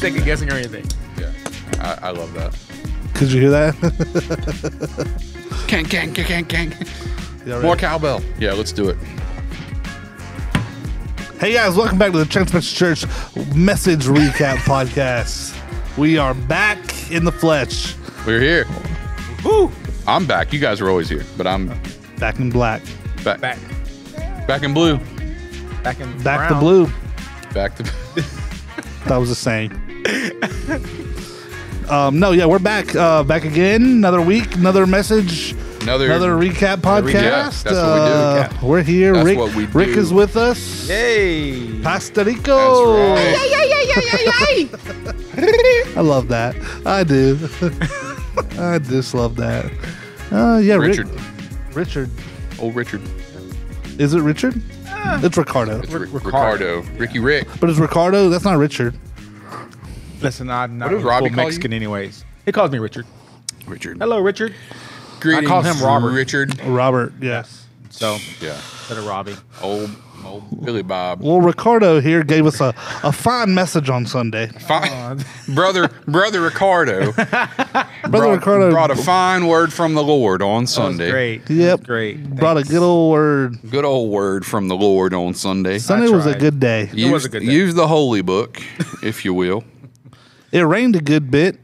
Second guessing or anything. Yeah, I love that. Could you hear that? Kang, kang, kang, kang, kang. Yeah, More cowbell. Yeah, let's do it. Hey guys, welcome back to the Transmission Church Message Recap Podcast. We are back in the flesh. We're here. Woo! I'm back. You guys were always here, but I'm Back in black. back. Back in blue. in Back brown. to blue. Back to. That was a saying. No, yeah, we're back. Back again. Another week, another message. Another recap podcast. Yeah, that's what we do. We're here. That's Rick, what we do. Rick is with us. Yay! Pastor Rico. That's right. I love that. I do. I just love that. Yeah, Richard. Richard. Old Richard. Is it Richard? It's Ricardo. It's Ricardo. Ricky Rick. But it's Ricardo. That's not Richard. Listen, I'm not What does a Robbie full call Mexican anyways. He calls me Richard. Richard. Hello, Richard. Greetings, I call him Robert. Richard. Robert. Yes. So, Yeah. instead of Robbie. Old Billy Bob. Well, Ricardo here gave us a fine message on Sunday. Fine. brother Ricardo. Ricardo brought a fine word from the Lord on Sunday. Great. Yep. Great. Brought a good old word. Good old word from the Lord on Sunday. Sunday was a tried. good day. was a good day. Use the holy book, if you will. It rained a good bit.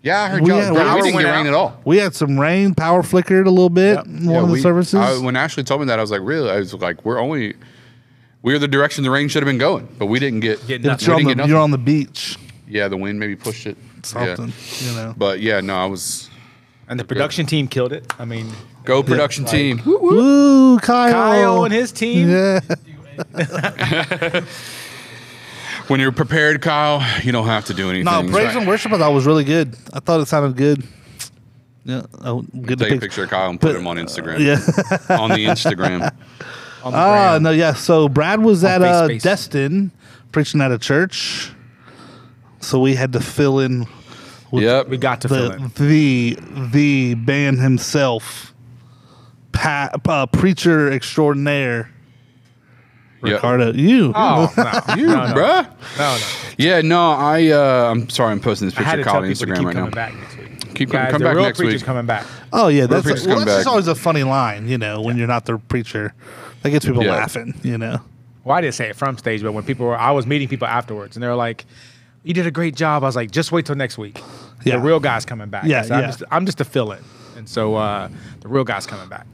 Yeah, I heard We y'all. had- We power didn't get went rain out. at all. We had some rain. Power flickered a little bit in one of the services. When Ashley told me that, I was like, really? I was like, we're the direction the rain should have been going, but we didn't get. Get we nothing. you're, didn't on get the, nothing. you're on the beach. Yeah, the wind maybe pushed it. Something, Yeah. you know. But yeah, no, I was. And the production team killed it. I mean, Go production team. Woo, Kyle. Kyle and his team. Yeah. When you're prepared, Kyle, you don't have to do anything. No, praise and worship I thought was really good. I thought it sounded good. Yeah. Oh, good Take to a picture of Kyle and put him on Instagram. Yeah. On the Instagram. On the ground. No, yeah. So Brad was at Face. Destin preaching at a church. So we had to fill in with Yep. We got to fill in. the man himself, preacher extraordinaire, Yep. Ricardo. You. Oh, no. You, no. bruh. No. Yeah, no, I'm sorry I'm posting this I had picture to of Kyle tell on people to Instagram keep right coming now. back next week. Keep Guys, come the back real next preacher's week. coming back. Oh yeah, that's preachers well, come that's just back. always a funny line, you know, when you're not the preacher. That gets people Yeah. laughing, you know. Well, I didn't say it from stage, but when I was meeting people afterwards, and they were like, "You did a great job." I was like, "Just wait till next week. Yeah. The real guy's coming back." Yeah, So yeah. I'm just a fill-in, and so the real guy's coming back.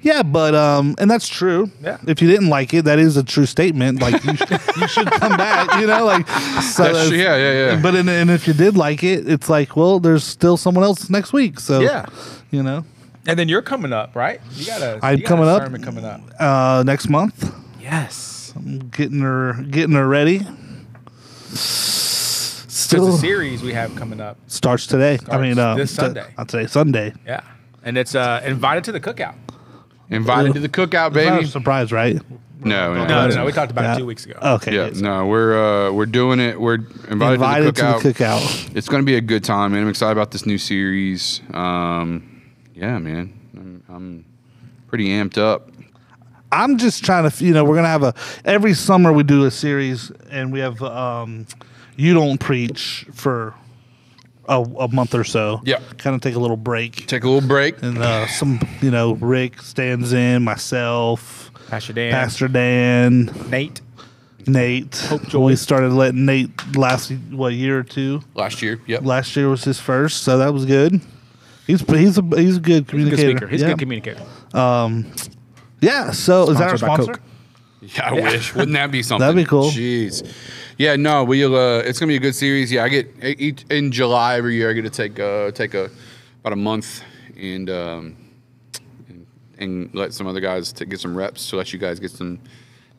Yeah, but and that's true. Yeah. If you didn't like it, that is a true statement. Like you should come back, you know, like so That's- yeah. But and if you did like it, it's like, well, there's still someone else next week. So Yeah. you know. And then you're coming up, right? You got a I'm you got coming a up. sermon coming up. Next month. Yes. Getting her ready. There's Still a series we have coming up. starts today. Starts this Sunday. Not today, Sunday. Yeah. And it's invited to the cookout. Invited to the cookout, It's not a baby. surprise, right? No. No. We talked about Yeah. it 2 weeks ago. Okay. Yeah, good. no, we're doing it. We're invited to the cookout. It's going to be a good time, man. I'm excited about this new series. Yeah, man. I'm pretty amped up. I'm just trying to, we're going to have every summer we do a series and we have, You Don't Preach for a month or so. Yeah. Kind of take a little break. Take a little break. And some, Rick stands in, myself, Pastor Dan. Nate. Nate. We started letting Nate last, year or two? Last year, yep. Last year was his first, so that was good. He's a good communicator. He's a good speaker. He's yeah. a good communicator. Yeah, so is that our Sponsored by sponsor? Coke. Yeah, I wish. Wouldn't that be something? That'd be cool. Jeez. Yeah, no, it's gonna be a good series. Yeah, I get in July every year. I get to take about a month and let some other guys get some reps to let you guys get some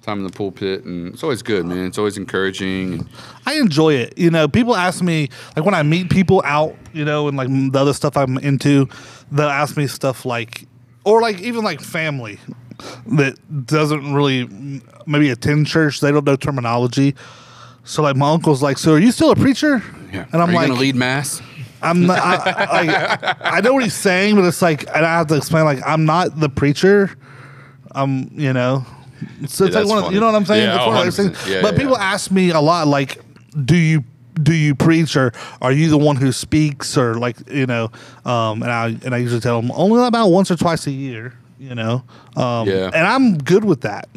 time in the pulpit, and it's always good, man. It's always encouraging. I enjoy it. People ask me, like when I meet people out, and like the other stuff I'm into, they'll ask me stuff like, or like even like family that doesn't really maybe attend church. They don't know terminology. So like my uncle's like, so are you still a preacher? Yeah. And I'm Are you like, gonna lead mass? I'm not, I know what he's saying, but it's like, and I have to explain, like, I'm not the preacher. So it's like you know what I'm saying? Yeah, That's one of those things. But people ask me a lot, like, do you preach, or are you the one who speaks, or like, and I usually tell them only about once or twice a year, and I'm good with that.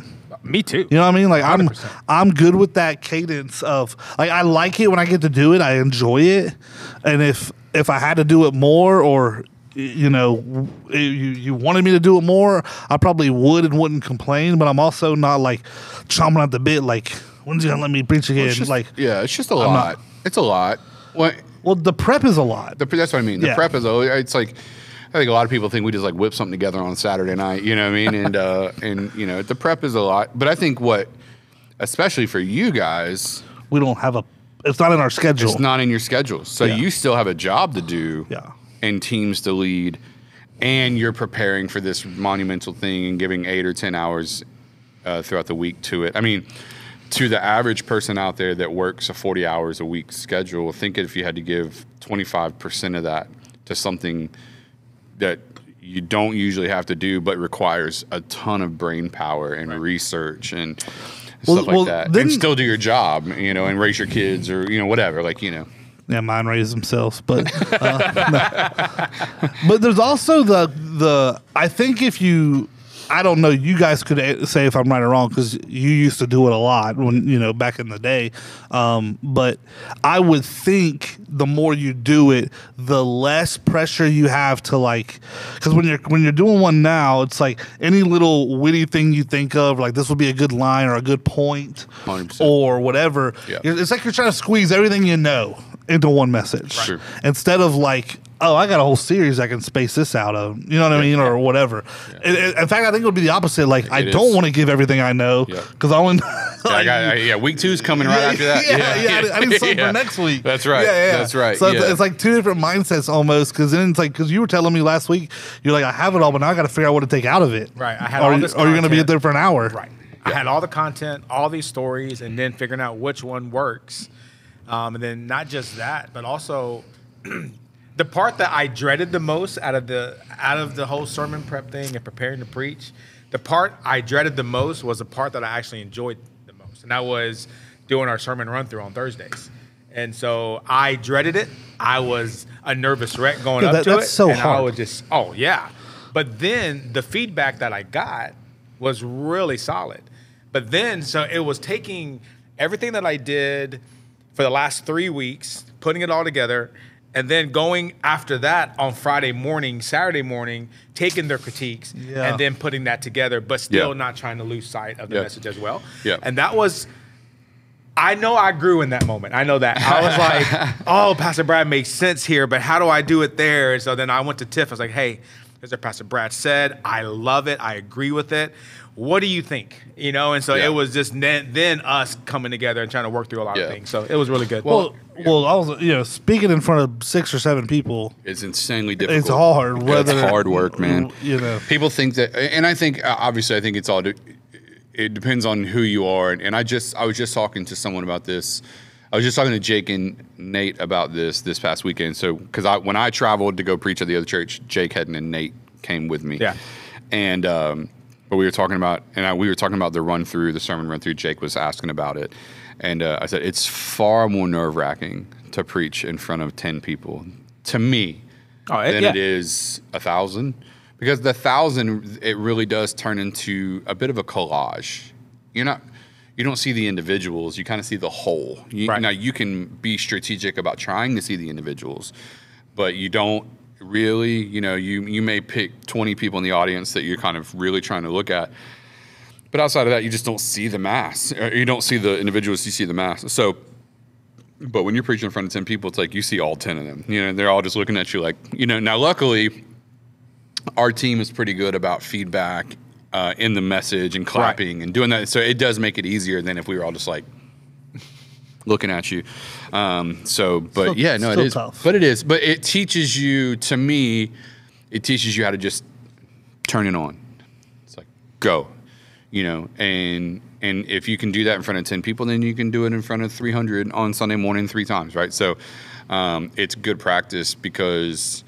Me too. You know what I mean? Like 100%. I'm good with that cadence of, like, I like it when I get to do it. I enjoy it, and if I had to do it more, or you wanted me to do it more, I probably would and wouldn't complain. But I'm also not like chomping at the bit, like, when's he gonna let me preach again? It's just, like, it's just a lot. It's a lot. Well, the prep is a lot. That's what I mean. The prep is it's like, I think a lot of people think we just like whip something together on Saturday night. You know what I mean? And the prep is a lot. But I think especially for you guys, we don't have it's not in our schedule. It's not in your schedule. So you still have a job to do. Yeah. And teams to lead, and you're preparing for this monumental thing and giving 8 or 10 hours throughout the week to it. I mean, to the average person out there that works a 40 hours a week schedule, think if you had to give 25% of that to something that you don't usually have to do, but requires a ton of brain power and research and stuff like that, and still do your job, and raise your kids, or whatever, like. Yeah, mine raise themselves, but but there's also the I think I don't know, you guys could say if I'm right or wrong, because you used to do it a lot when back in the day, but I would think the more you do it, the less pressure you have to, like, because when you're doing one now, it's like any little witty thing you think of, like this would be a good line or a good point 100%. Or whatever. Yeah. It's like you're trying to squeeze everything into one message, Right. Instead of like, oh, I got a whole series I can space this out of, you know what I mean, or whatever. Yeah. In fact, I think it would be the opposite. Like, I don't want to give everything I know, because I want. Week 2's coming right after that. I need something for next week. That's right. That's right. So it's like two different mindsets almost. Because then it's like, because you were telling me last week, you're like, I have it all, but now I got to figure out what to take out of it. Right. I had all this content. Or you're going to be there for an hour. Right. I had all the content, all these stories, and then figuring out which one works. And then not just that, but also the part that I dreaded the most out of the whole sermon prep thing and preparing to preach, the part I dreaded the most was the part that I actually enjoyed the most, and that was doing our sermon run through on Thursdays. And so I dreaded it. I was a nervous wreck going up to it. That's so and hard. I would just, But then the feedback that I got was really solid. But then, so it was taking everything that I did for the last 3 weeks, putting it all together, and then going after that on Friday morning, Saturday morning, taking their critiques, and then putting that together, but still not trying to lose sight of the message as well. Yeah. And that was, I know I grew in that moment. I know that. I was like, oh, Pastor Brad makes sense here, but how do I do it there? And so then I went to Tiff. I was like, hey, here's what Pastor Brad said. I love it. I agree with it. What do you think? And so it was just then us coming together and trying to work through a lot of things. So it was really good. Well, I was, speaking in front of 6 or 7 people, it's insanely difficult. It's hard. It's hard work, man. People think that, and I think obviously, I think it's all. It depends on who you are. And I was just talking to someone about this. I was just talking to Jake and Nate about this past weekend. So because when I traveled to go preach at the other church, Jake Hedden and Nate came with me. Yeah. And but we were talking about the sermon run through. Jake was asking about it, and I said it's far more nerve-wracking to preach in front of 10 people to me than it is 1,000, because the 1,000 it really does turn into a bit of a collage. You don't see the individuals; you kind of see the whole. Now you can be strategic about trying to see the individuals, but you don't. Really, you may pick 20 people in the audience that you're kind of really trying to look at, but outside of that, you just don't see the mass. You don't see the individuals; you see the mass. So, but when you're preaching in front of 10 people, it's like you see all 10 of them. They're all just looking at you like, Now, luckily, our team is pretty good about feedback in the message and clapping and doing that. So it does make it easier than if we were all just like looking at you. It is. Tough. But it is. But it teaches you, to me, how to just turn it on. It's like, go. And if you can do that in front of 10 people, then you can do it in front of 300 on Sunday morning 3 times, right? So it's good practice because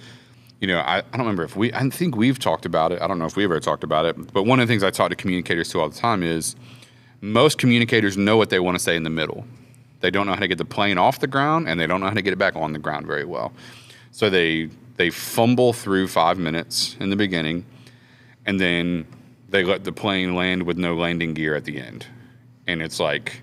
I don't remember if I think we've talked about it. I don't know if we've ever talked about it, but one of the things I talk to communicators to all the time is most communicators know what they want to say in the middle. They don't know how to get the plane off the ground, and they don't know how to get it back on the ground very well. So they fumble through 5 minutes in the beginning, and then they let the plane land with no landing gear at the end. And it's like,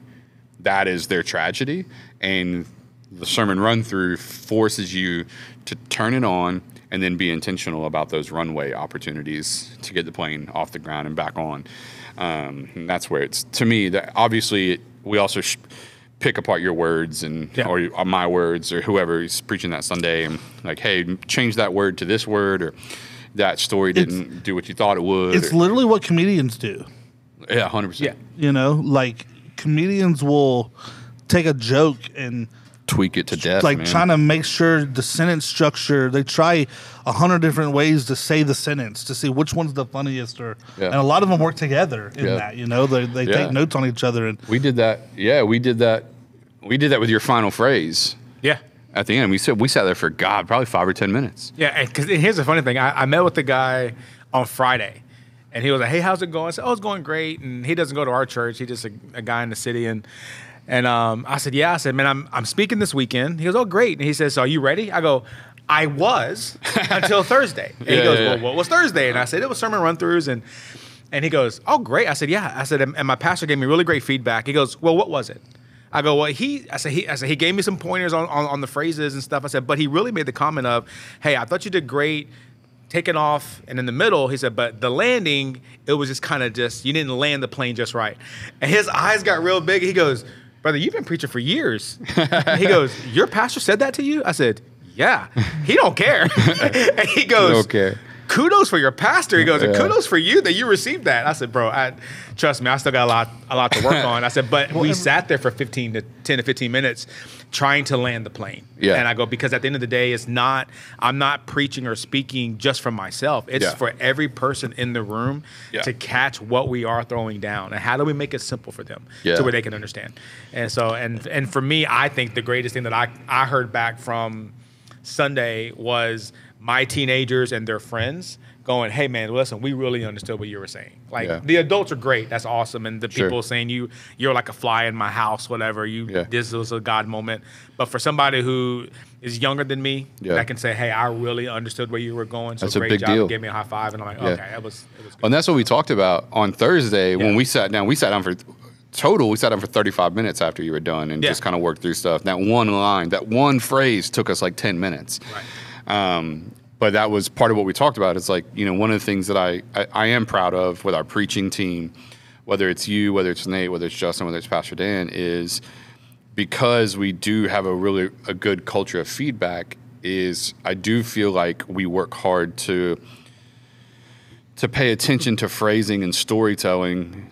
that is their tragedy. And the sermon run-through forces you to turn it on and then be intentional about those runway opportunities to get the plane off the ground and back on. And that's where it's, to me, that obviously we also pick apart your words or my words or whoever is preaching that Sunday and like, hey, change that word to this word, or that story didn't do what you thought it would. It's literally what comedians do. Yeah, 100%. Yeah. Like comedians will take a joke and tweak it to death, like man. Trying to make sure the sentence structure, they try 100 different ways to say the sentence to see which one's the funniest, and a lot of them work together in that, they take notes on each other. And we did that. Yeah, we did that with your final phrase. Yeah. At the end, we sat there for probably 5 or 10 minutes. Yeah, because here's the funny thing. I met with the guy on Friday, and he was like, hey, how's it going? I said, oh, it's going great. And he doesn't go to our church. He's just a guy in the city. And I said, yeah. I said, man, I'm speaking this weekend. He goes, oh, great. And he says, so are you ready? I go, I was until Thursday. And he goes, well, what was Thursday? And I said, it was sermon run-throughs. And he goes, oh, great. I said, yeah. I said, and my pastor gave me really great feedback. He goes, well, what was it? I go, well, he gave me some pointers on the phrases and stuff. I said, but he really made the comment of, hey, I thought you did great taking off. And in the middle, he said, but the landing, it was just kind of you didn't land the plane just right. And his eyes got real big. He goes, brother, you've been preaching for years. He goes, your pastor said that to you? I said, yeah. He don't care. And he goes, don't care. Kudos for your pastor. He goes, and kudos for you that you received that. I said, bro, trust me, I still got a lot to work on. I said, but we sat there for 10 to 15 minutes trying to land the plane. Yeah. And I go, because at the end of the day, I'm not preaching or speaking just for myself. It's for every person in the room to catch what we are throwing down. And how do we make it simple for them to where they can understand? And so, and for me, I think the greatest thing that I heard back from Sunday was my teenagers and their friends going, hey, man, listen, we really understood what you were saying. Like, the adults are great. That's awesome. And the people saying you're like a fly in my house, whatever. This was a God moment. But for somebody who is younger than me, that can say, hey, I really understood where you were going. So that's great a big job. deal. And gave me a high five. And I'm like, okay, it was good. And that's what we talked about on Thursday when we sat down. We sat down for 35 minutes after you were done and just kind of worked through stuff. That one line, that one phrase took us like 10 minutes. Right. But that was part of what we talked about. It's like, one of the things that I am proud of with our preaching team, whether it's you, whether it's Nate, whether it's Justin, whether it's Pastor Dan, is because we do have a good culture of feedback, is I do feel like we work hard to pay attention to phrasing and storytelling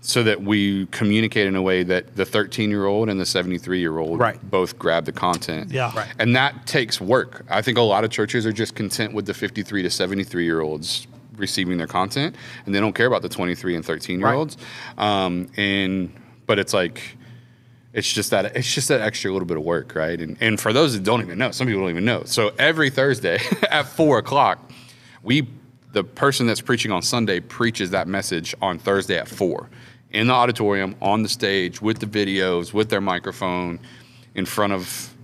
so that we communicate in a way that the 13-year-old and the 73-year-old both grab the content. Yeah. Right. And that takes work. I think a lot of churches are just content with the 53 to 73-year-olds receiving their content, and they don't care about the 23 and 13-year-olds. But it's like, it's just that extra little bit of work, right? And for those that don't even know, some people don't even know. So every Thursday at 4 o'clock, the person that's preaching on Sunday preaches that message on Thursday at 4. In the auditorium, on the stage, with the videos, with their microphone, in front of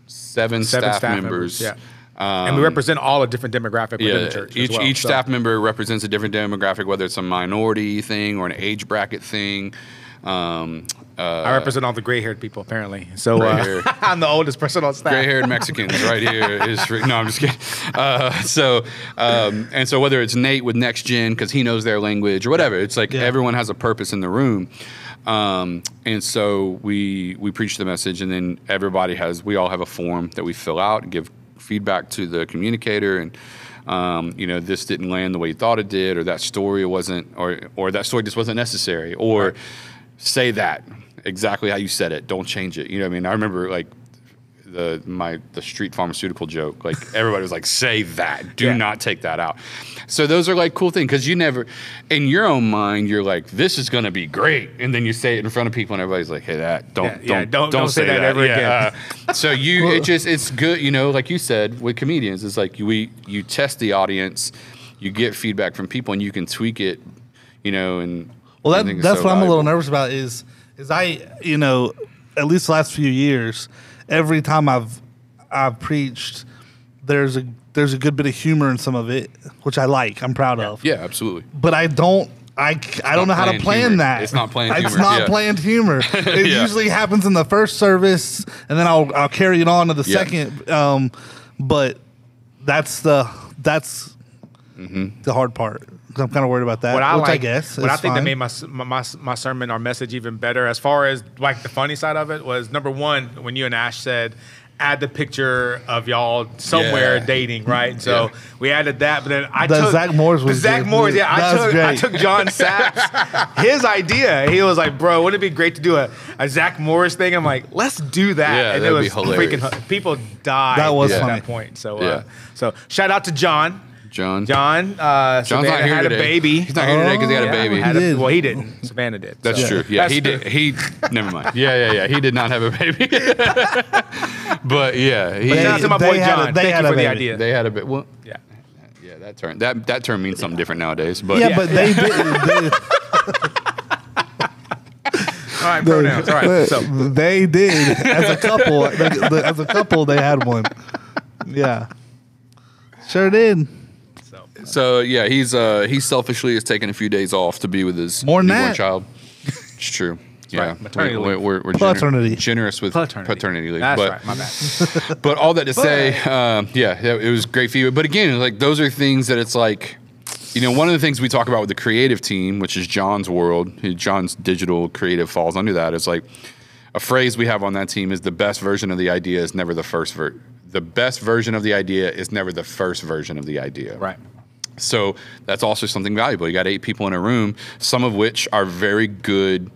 seven staff members. Yeah. And we represent all a different demographic within the church. Each staff member represents a different demographic, whether it's a minority thing or an age bracket thing. I represent all the gray-haired people, apparently. So I'm the oldest person on staff. Gray-haired Mexicans right here. No, I'm just kidding. So whether it's Nate with Next Gen because he knows their language or whatever, it's like everyone has a purpose in the room. And so we preach the message, and then we all have a form that we fill out and give feedback to the communicator, and this didn't land the way you thought it did, or that story wasn't, or that story just wasn't necessary, or say that exactly how you said it. Don't change it. I remember like the street pharmaceutical joke. Like everybody was like, say that. Do not take that out. So those are like cool things because you never, in your own mind, you're like, this is gonna be great, and then you say it in front of people, and everybody's like, hey, don't say that ever again. So it's good, you know, like you said with comedians, it's like you test the audience, you get feedback from people, and you can tweak it, you know, and that's what I'm a little nervous about is I, you know, at least the last few years, every time I've preached, there's a good bit of humor in some of it, which I like. I'm proud of. Yeah, absolutely. But I don't know how to plan that. It's not planned humor. It's not planned humor. It usually happens in the first service, and then I'll carry it on to the second. But that's the hard part. I'm kind of worried about that. I guess. What I think that made my sermon or message even better, as far as like the funny side of it, was number one, when you and Ash said, add the picture of y'all somewhere dating, right? And so we added that, but then I took Zach Morris was Zach Morris. Yeah, I took John Sapp's his idea. He was like, "Bro, wouldn't it be great to do a Zach Morris thing?" I'm like, "Let's do that." Yeah, and that'd it was be hilarious. freaking people died. That was at funny. that point. So so shout out to John. John's John's not here had today. a baby. He's not here today because he had a baby. Well, he didn't. Savannah did. That's true. Yeah, he did. Never mind. Yeah. He did not have a baby. But yeah, shout out to my boy John. Thank you for the idea. They had a baby. Well, yeah. That term means something different nowadays. But but they did. All right, pronouns. All right. So they did as a couple. As a couple, they had one. Yeah, sure did. So yeah, he's selfishly has taken a few days off to be with his newborn child. It's true. Yeah, right. Maternity leave. We're generous with paternity leave. That's right. My bad. But all that to say, it was great feedback. But again, like those are things that it's like, you know, one of the things we talk about with the creative team, which is John's world, John's digital creative falls under that. Is like a phrase we have on that team is the best version of the idea is never the first the best version of the idea is never the first version of the idea. Right. So that's also something valuable. You got 8 people in a room, some of which are very good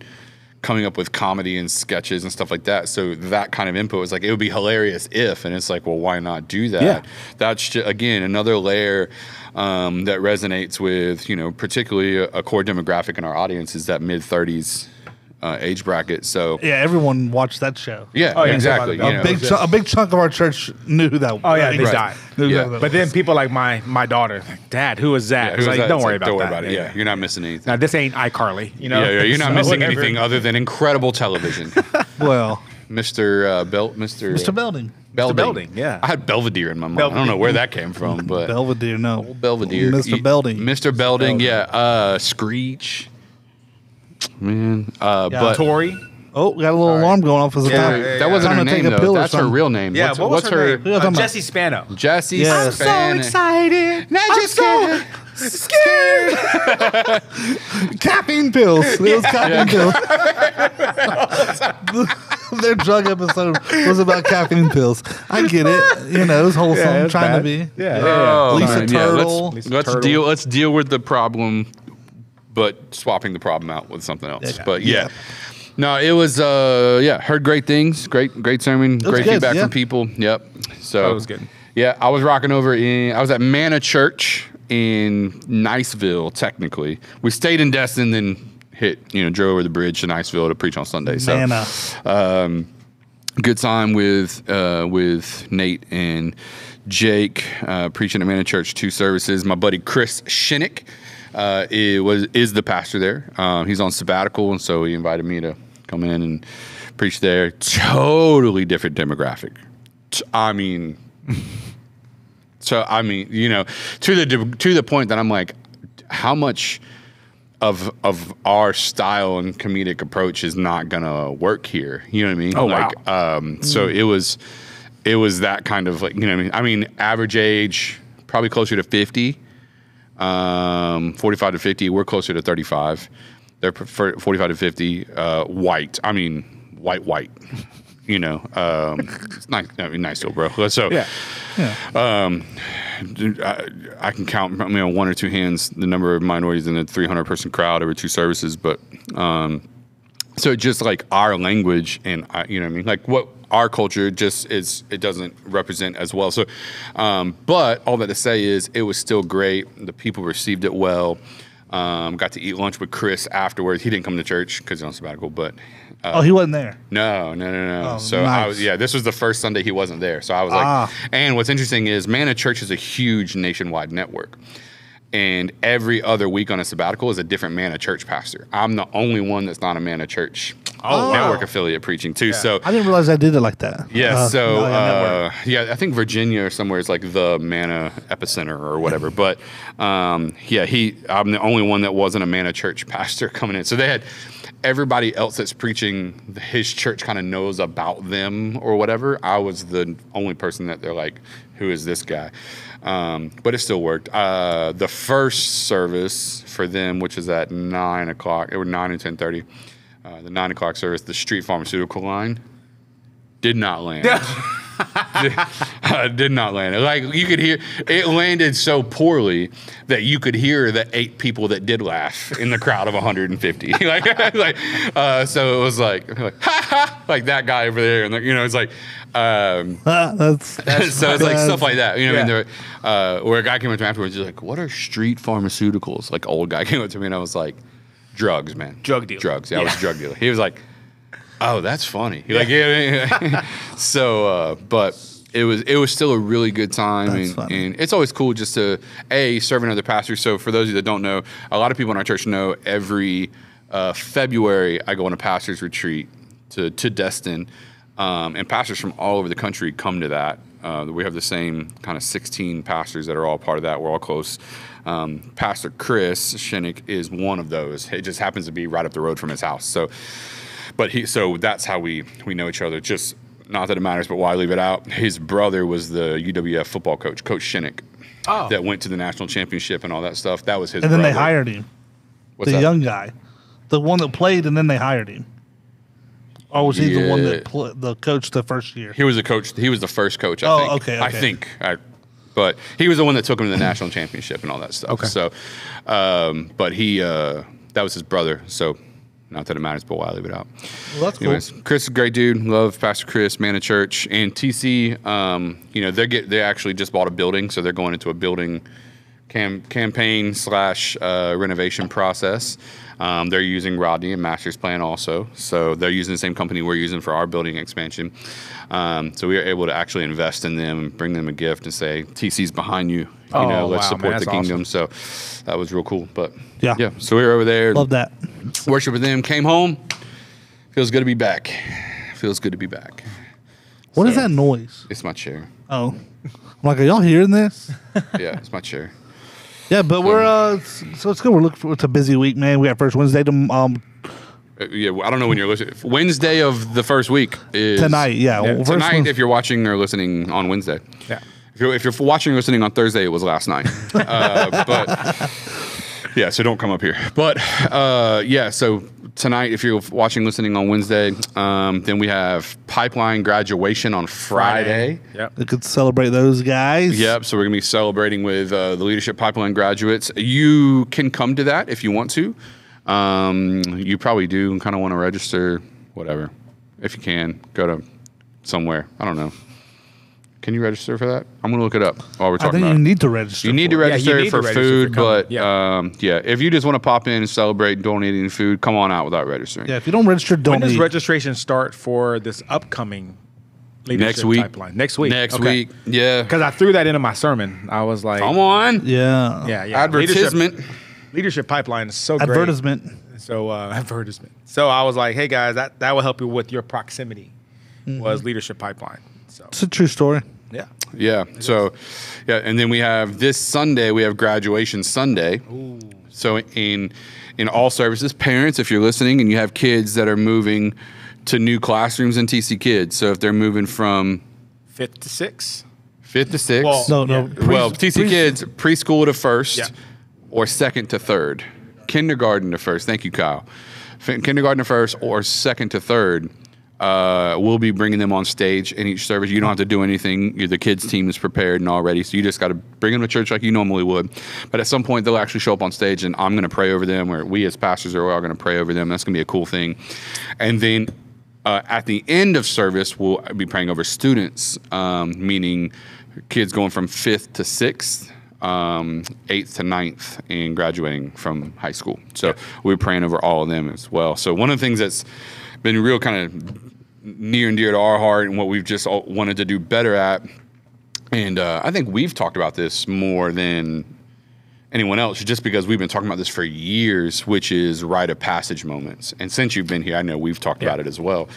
coming up with comedy and sketches and stuff like that. So that kind of input was like, it would be hilarious if, and it's like, well, why not do that? Yeah. That's just, again, another layer that resonates with, you know, particularly a core demographic in our audience is that mid-30s age bracket. So yeah, everyone watched that show. Yeah, exactly. A big chunk of our church knew that. Oh yeah, they died. Yeah. But then people like my daughter, like, Dad, who is that? Yeah, like, don't worry about that. Yeah, you're not missing anything. Now this ain't iCarly, you know. Yeah, you're not missing anything other than incredible television. Well, Mr. Belding. Belding, yeah. I had Belvedere in my mind. I don't know where that came from, but Belvedere, no. Old Belvedere. Mr. Belding. Mr. Belding, yeah. Screech. Man. But Tori. Oh, we got a little alarm going off as a time. That wasn't her name, though. That's her real name. Yeah, what's her name? Jessie Spano. Jessie Spano. I'm so excited. I'm so scared. Caffeine pills. It was caffeine pills. Their drug episode was about caffeine pills. I get it. You know, it was wholesome. Yeah, trying bad. to be. Yeah. Oh, Lisa Turtle. Let's deal with the problem, but swapping the problem out with something else. Yeah. But yeah. No, it was heard great things, great sermon, great feedback from people. Yep. So that was good. Yeah, I was rocking over I was at Manna Church in Niceville, technically. We stayed in Destin, then drove over the bridge to Niceville to preach on Sunday. So Manna. Good time with Nate and Jake preaching at Manna Church, 2 services. My buddy Chris Shinnick is the pastor there. He's on sabbatical, and so he invited me to come in and preach there. Totally different demographic. I mean, to the point that I'm like, how much of our style and comedic approach is not gonna work here? You know what I mean? Oh, wow. So it was that kind of like, you know what I mean? I mean, average age probably closer to 50. 45 to 50. We're closer to 35. They're 45 to 50. White. I mean, white. You know, it's nice. I mean, nice still, bro. So, yeah. I can count on 1 or 2 hands the number of minorities in the 300-person crowd over 2 services. But So just like our language and you know what I mean, like what our culture just is, it doesn't represent as well. So, but all that to say is it was still great. The people received it well. Got to eat lunch with Chris afterwards. He didn't come to church because he's on sabbatical, but he wasn't there. No. Oh, So nice. this was the first Sunday he wasn't there. So I was like, and what's interesting is Manna Church is a huge nationwide network. And every other week on a sabbatical is a different Manna Church pastor. I'm the only one that's not a Manna Church network affiliate preaching too. Yeah. So I didn't realize I did it like that. Yeah. I think Virginia or somewhere is like the Manna epicenter or whatever. But I'm the only one that wasn't a Manna Church pastor coming in. So they had everybody else that's preaching, his church kind of knows about them or whatever. I was the only person that they're like, who is this guy? But it still worked. The first service for them, which is at 9 o'clock, it was 9 and 10:30. The 9 o'clock service, the street pharmaceutical line, did not land. Did not land. Like you could hear, it landed so poorly that you could hear the 8 people that did laugh in the crowd of 150. So it was like ha ha, like that guy over there, and it's like. That's so it's like stuff like that, you know. Yeah. I mean, where a guy came up to me afterwards, he's like, "What are street pharmaceuticals?" Like, old guy came up to me, and I was like, "Drugs, man, drug dealer, drugs." Yeah, I was a drug dealer. He was like, "Oh, that's funny." Like, yeah. So, but it was still a really good time, and it's always cool just to serve another pastor. So, for those of you that don't know, a lot of people in our church know every February I go on a pastor's retreat to Destin. And pastors from all over the country come to that. We have the same kind of 16 pastors that are all part of that. We're all close. Pastor Chris Shinnick is one of those. It just happens to be right up the road from his house. So that's how we know each other. Just not that it matters, but why leave it out? His brother was the UWF football coach, Coach Shinnick, that went to the national championship and all that stuff. That was his brother. And then they hired him. What's that? Young guy. The one that played, and then they hired him. Or was he the one that the coach the first year? He was the coach. He was the first coach, I think. Okay. I think. But he was the one that took him to the national championship and all that stuff. Okay. So, but he, that was his brother. So, not that it matters, but why leave it out? Well, that's Anyways, cool. Chris is a great dude. Love Pastor Chris, Manna Church. And TC, they actually just bought a building. So, they're going into a building campaign / renovation process. They're using Rodney and Master's Plan also. So they're using the same company we're using for our building expansion. So we were able to actually invest in them and bring them a gift and say, TC's behind you. Let's support the kingdom. Awesome. So that was real cool. But yeah. So we were over there. Love that. Worship with them. Came home. Feels good to be back. What is that noise? It's my chair. Oh. I'm like, are y'all hearing this? Yeah, it's my chair. Yeah, but we're so it's good. We're looking for it's a busy week, man. We got first Wednesday to I don't know when you're listening. Wednesday of the first week is tonight. Yeah, well, tonight if you're watching or listening on Wednesday. Yeah. If you're watching or listening on Thursday, it was last night. But yeah, so don't come up here. But so tonight, if you're watching, listening on Wednesday, then we have Pipeline graduation on Friday. Yep. We could celebrate those guys. Yep. So we're gonna be celebrating with the Leadership Pipeline graduates. You can come to that if you want to. You probably do kind of want to register, whatever. If you can, go to somewhere. I don't know. Can you register for that? I'm going to look it up while we're talking about it. I think you need to register. You need to register for food, but yeah. If you just want to pop in and celebrate and donate any food, come on out without registering. Yeah, if you don't register, don't. When does registration start for this upcoming Leadership Pipeline? Next week. Next week, yeah. Because I threw that into my sermon. I was like, come on. Yeah. Yeah. Advertisement. Leadership Pipeline is so great. Advertisement. So advertisement. So I was like, hey guys, that will help you with your proximity. Was Leadership Pipeline. So it's a true story. Yeah. Yeah. So, and then we have this Sunday. We have graduation Sunday. Ooh. So in all services, parents, if you're listening and you have kids that are moving to new classrooms in TC Kids, so if they're moving from 5th to 6th. 5th to 6th. Well, no. TC Kids preschool to 1st, or 2nd to 3rd, kindergarten to 1st. Thank you, Kyle. Kindergarten to 1st or 2nd to 3rd. We'll be bringing them on stage in each service. You don't have to do anything. The kids team is prepared and all ready. So you just got to bring them to church like you normally would. But at some point, they'll actually show up on stage, and I'm going to pray over them, or we as pastors are all going to pray over them. That's going to be a cool thing. And then at the end of service, we'll be praying over students, meaning kids going from 5th to 6th. 8th to 9th and graduating from high school. So we're praying over all of them as well. So one of the things that's been real kind of near and dear to our heart and what we've just wanted to do better at, and I think we've talked about this more than anyone else, just because we've been talking about this for years, which is rite of passage moments. And since you've been here, I know we've talked about it as well.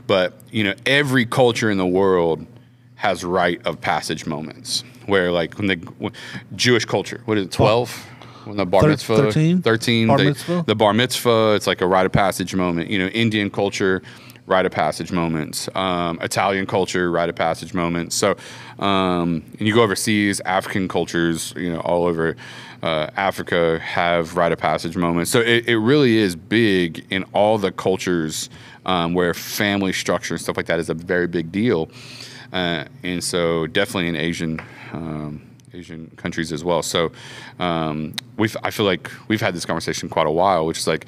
But, every culture in the world has rite of passage moments where, like, when Jewish culture, what is it, 12? When the bar mitzvah, 13, the bar mitzvah, it's like a rite of passage moment. Indian culture, rite of passage moments. Italian culture, rite of passage moments. So, and you go overseas, African cultures, all over Africa have rite of passage moments. So it really is big in all the cultures where family structure and stuff like that is a very big deal. And so definitely in Asian countries as well. So I feel like we've had this conversation quite a while, which is like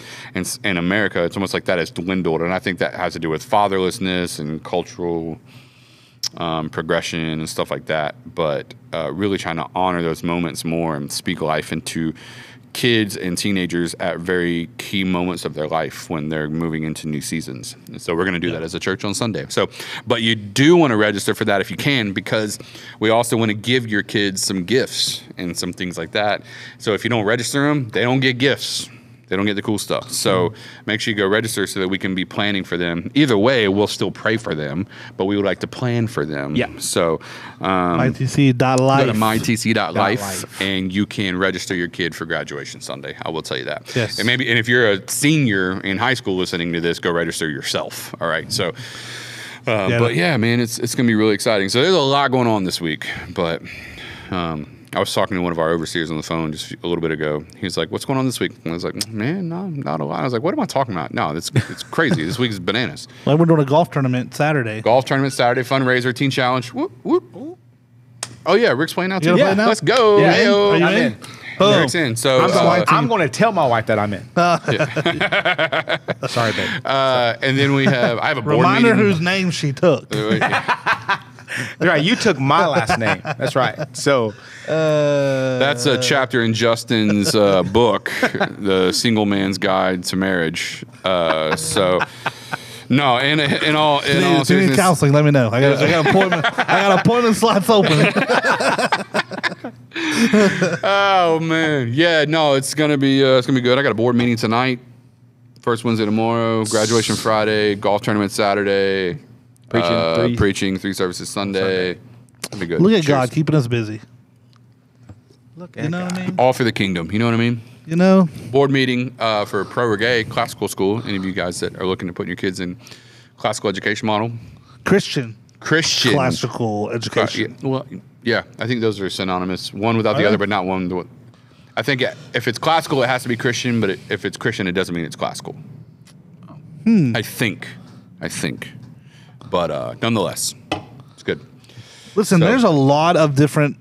in America, it's almost like that has dwindled. And I think that has to do with fatherlessness and cultural progression and stuff like that. But really trying to honor those moments more and speak life into kids and teenagers at very key moments of their life when they're moving into new seasons. And so we're going to do that as a church on Sunday. So, but you do want to register for that if you can, because we also want to give your kids some gifts and some things like that. So if you don't register them, they don't get gifts. They don't get the cool stuff. So make sure you go register so that we can be planning for them. Either way, we'll still pray for them, but we would like to plan for them. Yeah. So mytc.life. Go to mytc.life and you can register your kid for graduation Sunday. I will tell you that. Yes. And if you're a senior in high school listening to this, go register yourself. All right. So, but yeah, man, it's going to be really exciting. So there's a lot going on this week, but I was talking to one of our overseers on the phone just a little bit ago. He was like, "What's going on this week?" And I was like, "Man, no, not a lot." I was like, "What am I talking about?" No, it's crazy. This week is bananas. Well, we're doing a golf tournament Saturday. Fundraiser, teen challenge. Whoop, whoop. Oh yeah, Rick's playing now too. Yeah, let's go. Yeah, Hey-o. I'm in. Rick's in. So I'm going to tell my wife that I'm in. Sorry, babe. And then I have a board Reminder meeting. whose name she took. Right, you took my last name. That's right. So that's a chapter in Justin's book, The Single Man's Guide to Marriage. No, in all If you need seriousness, counseling, let me know. I got appointment. I got appointment slots open. oh man, yeah, no, it's gonna be good. I got a board meeting tonight. First Wednesday tomorrow. Graduation Friday. Golf tournament Saturday. Preaching 3 services Sunday. That'd be good. Look at Cheers. God keeping us busy. look at You know what I mean? All for the kingdom. You know what I mean? Board meeting for Pro Reggae Classical School. Any of you guys that are looking to put your kids in classical education model? Christian classical Yeah, education. well, yeah, I think those are synonymous. One without the other, but not one. I think if it's classical, it has to be Christian, but if it's Christian, it doesn't mean it's classical. I think. But nonetheless, it's good. Listen, there's a lot of different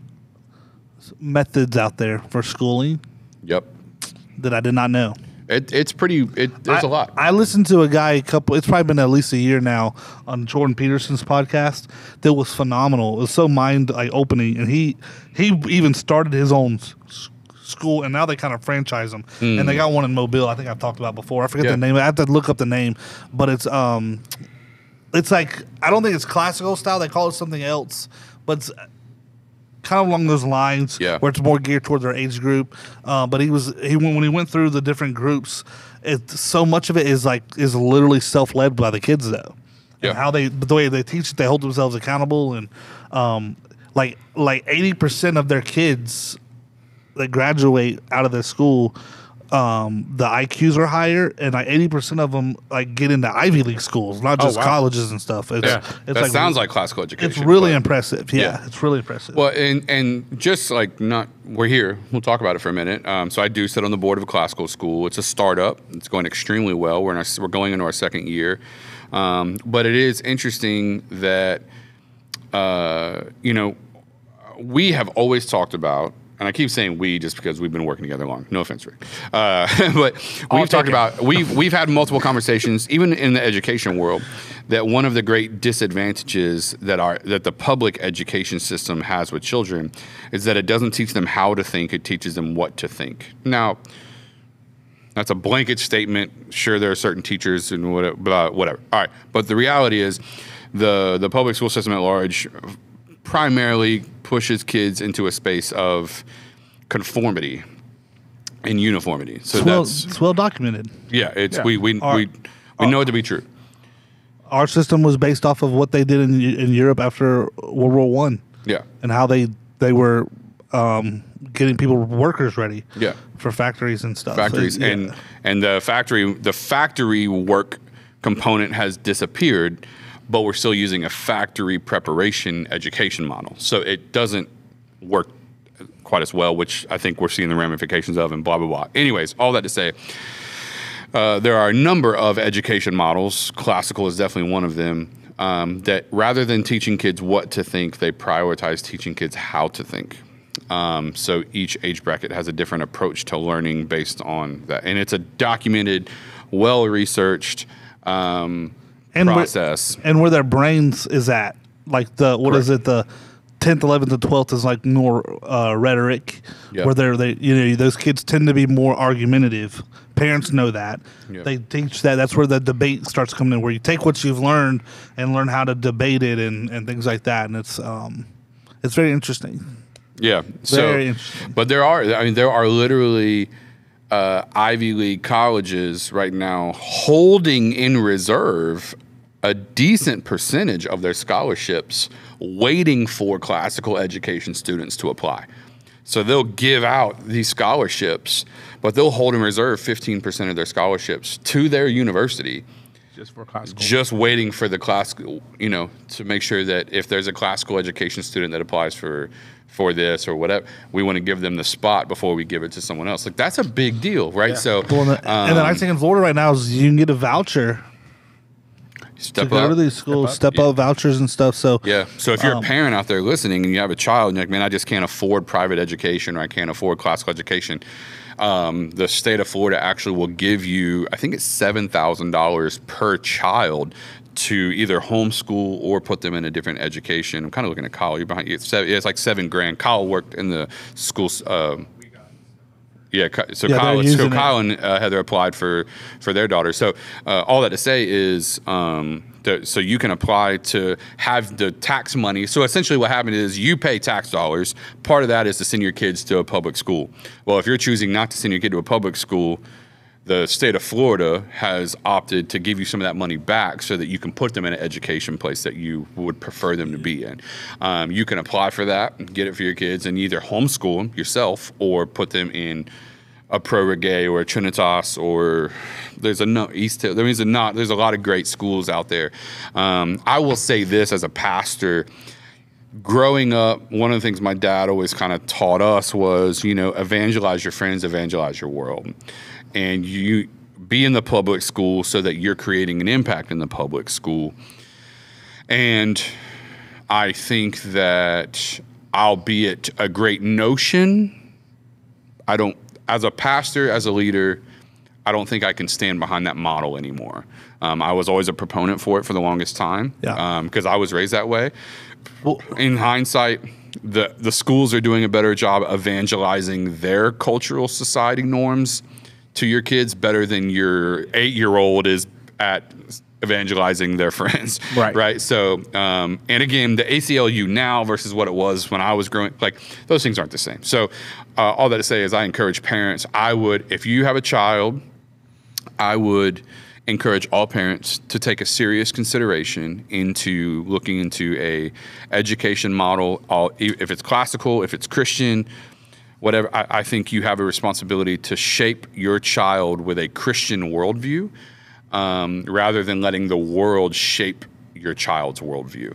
methods out there for schooling. Yep. That I did not know. There's a lot. I listened to a guy it's probably been at least a year now on Jordan Peterson's podcast that was phenomenal. It was so opening, and he even started his own school, and now they kind of franchise them, and they got one in Mobile. I think I've talked about before. I forget the name. I have to look up the name, but it's like, I don't think it's classical style. They call it something else, but it's kind of along those lines where it's more geared towards our age group. But when he went through the different groups, so much of it is literally self-led by the kids though. Yeah. And how the way they teach it, they hold themselves accountable, and like 80% of their kids that graduate out of their school the IQs are higher, and like 80% of them like get into Ivy League schools, not just wow. colleges and stuff. It's, Yeah, it's that like, sounds like classical education. it's really but- impressive. Yeah, Yeah. it's really impressive. Well, and just like not, we're here. We'll talk about it for a minute. So I do sit on the board of a classical school. It's a startup. It's going extremely well. We're going into our second year, but it is interesting that we have always talked about. And I keep saying we just because we've been working together long. No offense, Ric. But we've talked about we've had multiple conversations, even in the education world, that one of the great disadvantages that the public education system has with children is that it doesn't teach them how to think; it teaches them what to think. Now, that's a blanket statement. Sure, there are certain teachers and whatever. All right, but the reality is, the public school system at large primarily pushes kids into a space of conformity and uniformity. So it's well documented. Yeah, we know it to be true. Our system was based off of what they did in Europe after World War One. Yeah, and how they were getting workers ready. Yeah. For factories and stuff. Factories Yeah. and the factory work component has disappeared, but we're still using a factory preparation education model. So it doesn't work quite as well, which I think we're seeing the ramifications of, and blah, blah, blah. Anyways, all that to say, there are a number of education models. Classical is definitely one of them, that rather than teaching kids what to think, they prioritize teaching kids how to think. So each age bracket has a different approach to learning based on that. And it's a documented, well-researched process. And where their brains is at. Like the 10th, 11th, and 12th is like more rhetoric, Yeah. where those kids tend to be more argumentative. Parents know that. Yeah. They teach that. That's where the debate starts coming in, where you take what you've learned and learn how to debate it and things like that. And it's very interesting. Yeah. Very interesting. But there are literally Ivy League colleges right now holding in reserve a decent percentage of their scholarships, waiting for classical education students to apply. So they'll give out these scholarships, but they'll hold in reserve 15% of their scholarships to their university, Just for classical. just waiting for the classical, to make sure that if there's a classical education student that applies for this or whatever, we want to give them the spot before we give it to someone else. Like, that's a big deal, right? Yeah. So, Well, and the nice thing in Florida right now is you can get a voucher to go to these schools, step up vouchers and stuff. So Yeah. So if you're a parent out there listening and you have a child and you're like, man, I just can't afford private education or I can't afford classical education, the state of Florida actually will give you, I think it's $7,000 per child to either homeschool or put them in a different education. I'm kind of looking at Kyle. You're behind. It's like $7,000. Kyle worked in the schools. Yeah, so Kyle and Heather applied for their daughter. So all that to say is, so you can apply to have the tax money. So essentially what happened is you pay tax dollars. Part of that is to send your kids to a public school. Well, if you're choosing not to send your kid to a public school, the state of Florida has opted to give you some of that money back so that you can put them in an education place that you would prefer them to be in. You can apply for that, get it for your kids, and either homeschool them yourself or put them in a Pro Reggae or a Trinitas, or there's a lot of great schools out there. I will say this as a pastor. Growing up, one of the things my dad always kind of taught us was, evangelize your friends, evangelize your world. And you be in the public school so that you're creating an impact in the public school. And I think that, albeit a great notion, as a pastor, as a leader, I don't think I can stand behind that model anymore. I was always a proponent for it for the longest time, because I was raised that way. Well, in hindsight, the schools are doing a better job evangelizing their cultural society norms to your kids better than your 8-year-old is at evangelizing their friends. Right. So, and again, the ACLU now versus what it was when I was growing, like, those things aren't the same. So all that to say is I encourage parents. If you have a child, I would encourage all parents to take a serious consideration into looking into a education model, if it's classical, if it's Christian, whatever. I think you have a responsibility to shape your child with a Christian worldview, rather than letting the world shape your child's worldview.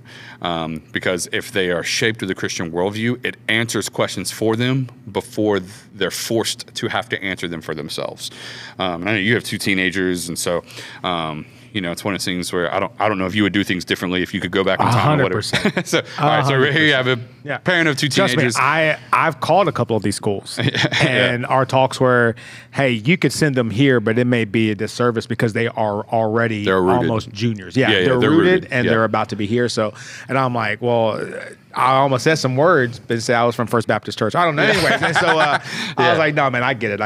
Because if they are shaped with a Christian worldview, it answers questions for them before they're forced to have to answer them for themselves. And I know you have 2 teenagers, and so it's one of those things where I don't know if you would do things differently if you could go back in time or whatever. 100%. So, all right, so here you have a parent of 2 teenagers. Trust me, I've called a couple of these schools, and our talks were, hey, you could send them here, but it may be a disservice because they are already almost juniors. They're rooted, and they're about to be here. So, and I'm like, well, I almost said some words, but say I was from First Baptist Church. I don't know anyways. And so I was like, no, man, I get it.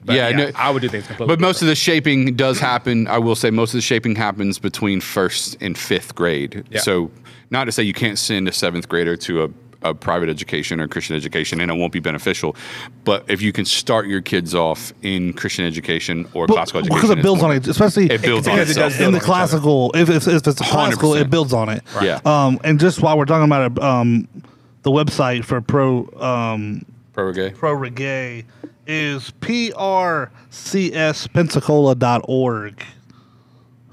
But I would do things completely But most of the shaping does happen. I will say most of the shaping happens between 1st and 5th grade. Yeah. So not to say you can't send a 7th grader to a private education or Christian education and it won't be beneficial. But if you can start your kids off in Christian education or classical education. Because it builds on it, especially it builds on itself. In the classical, if it's a classical, 100%. It builds on it. Right. Yeah. And just while we're talking about it, the website for Pro-Reggae is prcspensacola.org.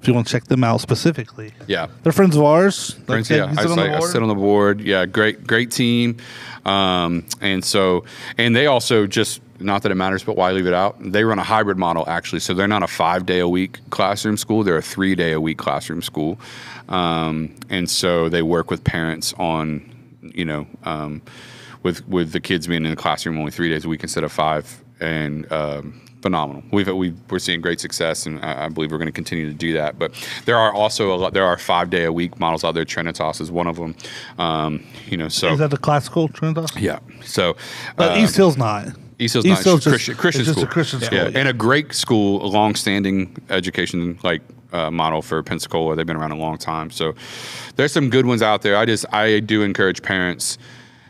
If you want to check them out specifically. Yeah. They're friends of ours. Friends, I sit on the board. Yeah, great team. And they also just, not that it matters, but why leave it out? They run a hybrid model, actually. So they're not a 5-day-a-week classroom school. They're a 3-day-a-week classroom school. And so they work with parents on, with the kids being in the classroom only 3 days a week instead of 5. And phenomenal. We're seeing great success, and I believe we're going to continue to do that. But there are also there are 5-day-a-week models out there. Trinitas is one of them. So is that the classical Trinitas? Yeah. So, but East Hill's not. East Hill's not Christian school. Just a Christian school. Yeah, and a great school, a long-standing education model for Pensacola. They've been around a long time. So there's some good ones out there. I do encourage parents.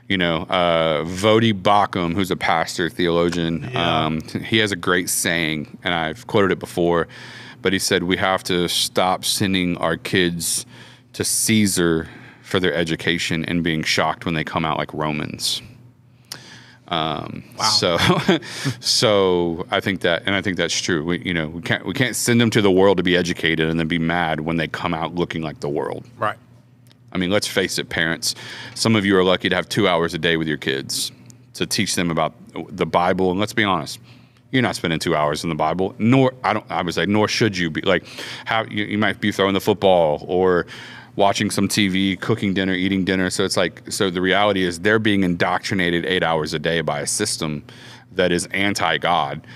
Vodi Bakum, who's a pastor, theologian, he has a great saying, and I've quoted it before, but he said, we have to stop sending our kids to Caesar for their education and being shocked when they come out like Romans. Wow. So I think that's true. We can't send them to the world to be educated and then be mad when they come out looking like the world. Right. I mean, let's face it, parents. Some of you are lucky to have 2 hours a day with your kids to teach them about the Bible. And let's be honest, you're not spending 2 hours in the Bible. Nor should you be. You might be throwing the football or watching some TV, cooking dinner, eating dinner. So the reality is they're being indoctrinated 8 hours a day by a system that is anti-God.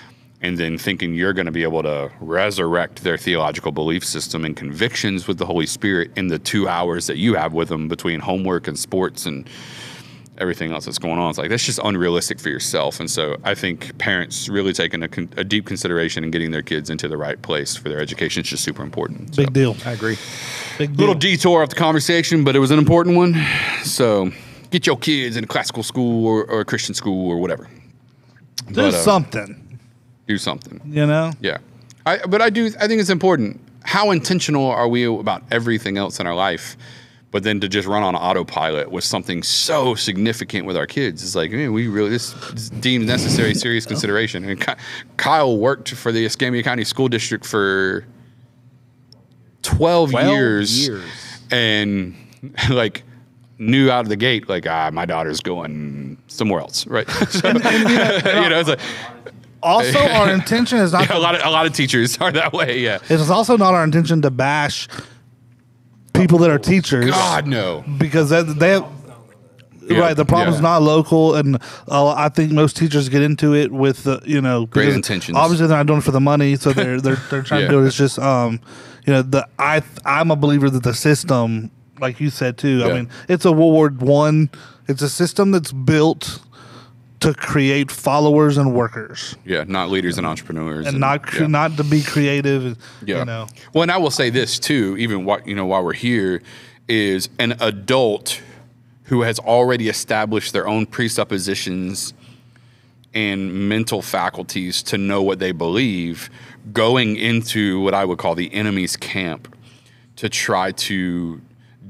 And then thinking you're going to be able to resurrect their theological belief system and convictions with the Holy Spirit in the 2 hours that you have with them between homework and sports and everything else that's going on. It's that's just unrealistic for yourself. And so I think parents really taking a deep consideration in getting their kids into the right place for their education is just super important. Big deal. I agree. Big deal. Little detour off the conversation, but it was an important one. So get your kids in a classical school or a Christian school or whatever. Do something. Do something. Yeah. I think it's important. How intentional are we about everything else in our life, but then to just run on autopilot with something so significant with our kids? It's this is deemed necessary, serious consideration. And Kyle worked for the Escambia County School District for 12 years. And knew out of the gate, my daughter's going somewhere else, right? So, it's like... Also, our intention is not a lot of teachers are that way. Yeah, it's also not our intention to bash people that are teachers. God no, because they have, right. The problem's not local, and I think most teachers get into it with great intentions. Obviously, they're not doing it for the money, so they're trying to do it. It's just I'm a believer that the system, like you said too. I mean, it's a World War I. It's a system that's built to create followers and workers. Yeah, not leaders and entrepreneurs. And not to be creative. Well, and I will say this too, even while we're here, is an adult who has already established their own presuppositions and mental faculties to know what they believe, going into what I would call the enemy's camp to try to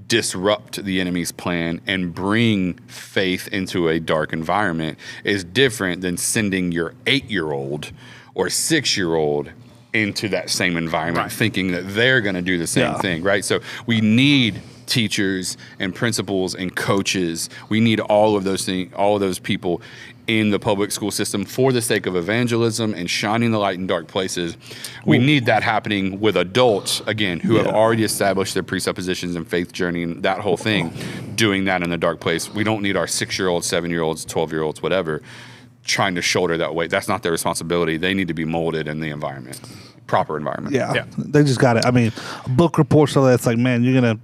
disrupt the enemy's plan and bring faith into a dark environment is different than sending your 8-year-old or 6-year-old into that same environment, thinking that they're going to do the same thing, right? So we need teachers and principals and coaches. We need all of those things, all of those people in the public school system for the sake of evangelism and shining the light in dark places. We need that happening with adults, again, who have already established their presuppositions and faith journey and that whole thing, doing that in the dark place. We don't need our 6-year-olds, 7-year-olds, 12-year-olds, whatever, trying to shoulder that weight. That's not their responsibility. They need to be molded in the environment, proper environment. Yeah. They just got it. I mean, a book report, so that's like, man, you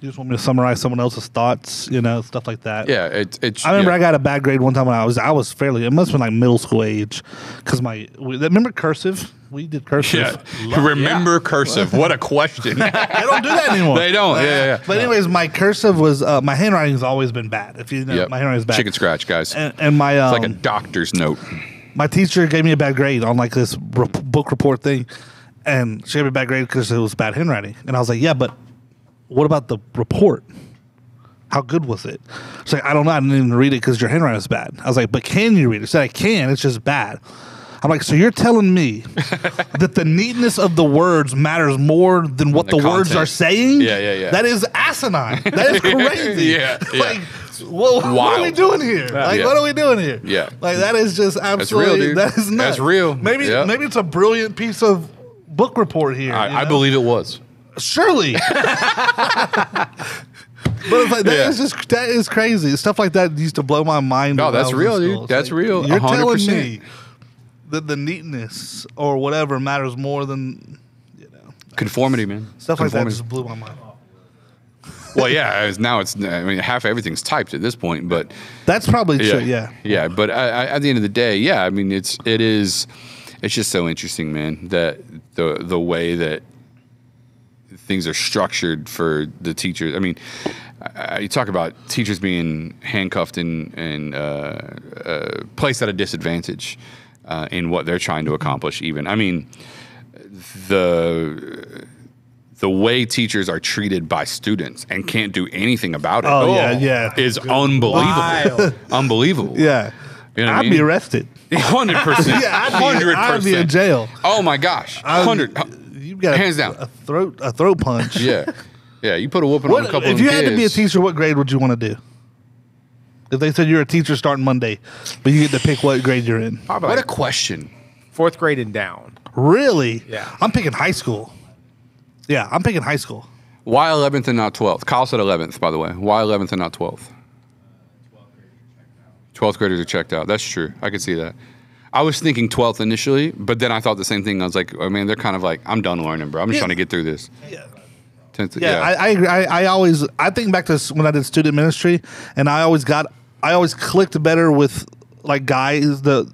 just want me to summarize someone else's thoughts, stuff like that. Yeah, I remember I got a bad grade one time when I was fairly, it must have been like middle school age, because remember cursive? We did cursive. Yeah. Remember cursive? What a question. They don't do that anymore. They don't. Yeah. But anyways, my cursive was my handwriting's always been bad. If you know, my handwriting's bad. Chicken scratch, guys. And my it's like a doctor's note. My teacher gave me a bad grade on like this book report thing, and she gave me a bad grade because it was bad handwriting. And I was like, yeah, but what about the report? How good was it? She's like, I don't know. I didn't even read it because your handwriting is bad. I was like, but can you read it? She said, I can. It's just bad. I'm like, so you're telling me that the neatness of the words matters more than what the words are saying? Yeah. That is asinine. That is crazy. Yeah. Like, what are we doing here? What are we doing here? Yeah. Like, that is just absolutely, That's real, dude. That is nuts. That's real. Maybe it's a brilliant piece of book report here. I believe it was. Surely. But it's like, that is crazy. Stuff like that used to blow my mind. No, that's real, dude. That's real. You're 100%. telling me that the neatness or whatever matters more than, conformity, man. Stuff like that just blew my mind. Well, yeah. Now it's. I mean, half everything's typed at this point, but that's probably true. Yeah. Yeah, but at the end of the day, yeah. I mean, it's just so interesting, man. That the way that things are structured for the teachers. I mean, you talk about teachers being handcuffed and placed at a disadvantage in what they're trying to accomplish. Even, I mean, the way teachers are treated by students and can't do anything about it. Is unbelievable. Unbelievable. Yeah, I'd be arrested. 100%. Yeah, 100%. I'd be in jail. Oh my gosh, 100. You've got hands down a throat punch. Yeah. You put a whooping on a couple of kids. If you had to be a teacher, what grade would you want to do? If they said you're a teacher starting Monday, but you get to pick what grade you're in. What a question. 4th grade and down. Really? Yeah. I'm picking high school. Yeah, I'm picking high school. Why 11th and not 12th? Kyle said 11th, by the way. Why 11th and not 12th? 12th graders are checked out. That's true. I could see that. I was thinking 12th initially, but then I thought the same thing. I was like, oh, man, they're kind of like, I'm done learning, bro. I'm just trying to get through this. Yeah. I agree. I think back to when I did student ministry, and I always clicked better with like guys that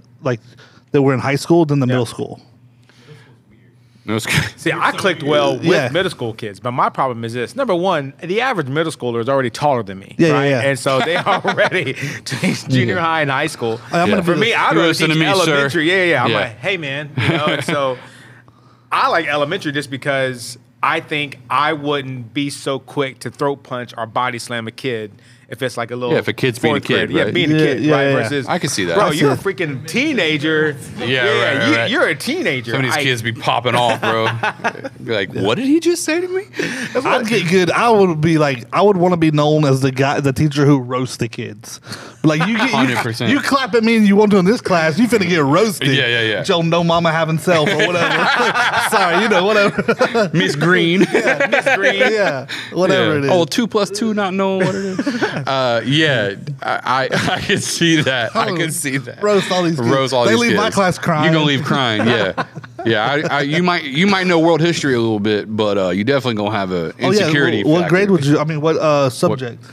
were in high school than the middle school. See, I clicked well with middle school kids, but my problem is this. Number one, the average middle schooler is already taller than me. Yeah. And so they already teach junior high and high school. For me, I'd rather teach elementary. Sir. I'm like, hey, man. And so I like elementary just because I think I wouldn't be so quick to throat punch or body slam a kid if it's like a little if a kid's being a kid, right? Being a kid, right? Versus I can see that. Bro, you're a freaking teenager. Right. You're a teenager. Some of these kids be popping off, bro. Be like, what did he just say to me? I'd get good. I would want to be known as the teacher who roasts the kids. Like 100%. You clap at me and you want to in this class, you finna get roasted. Yeah. Joe, no mama having self or whatever. Sorry, whatever. Miss Green. Miss Green. Yeah, whatever it is. Oh, 2 + 2 not knowing what it is. I can see that. I can see that. Roast all these kids. They leave my class crying. You're gonna leave crying. Yeah. You might know world history a little bit, but you definitely gonna have an insecurity. What grade would you? I mean, what subject?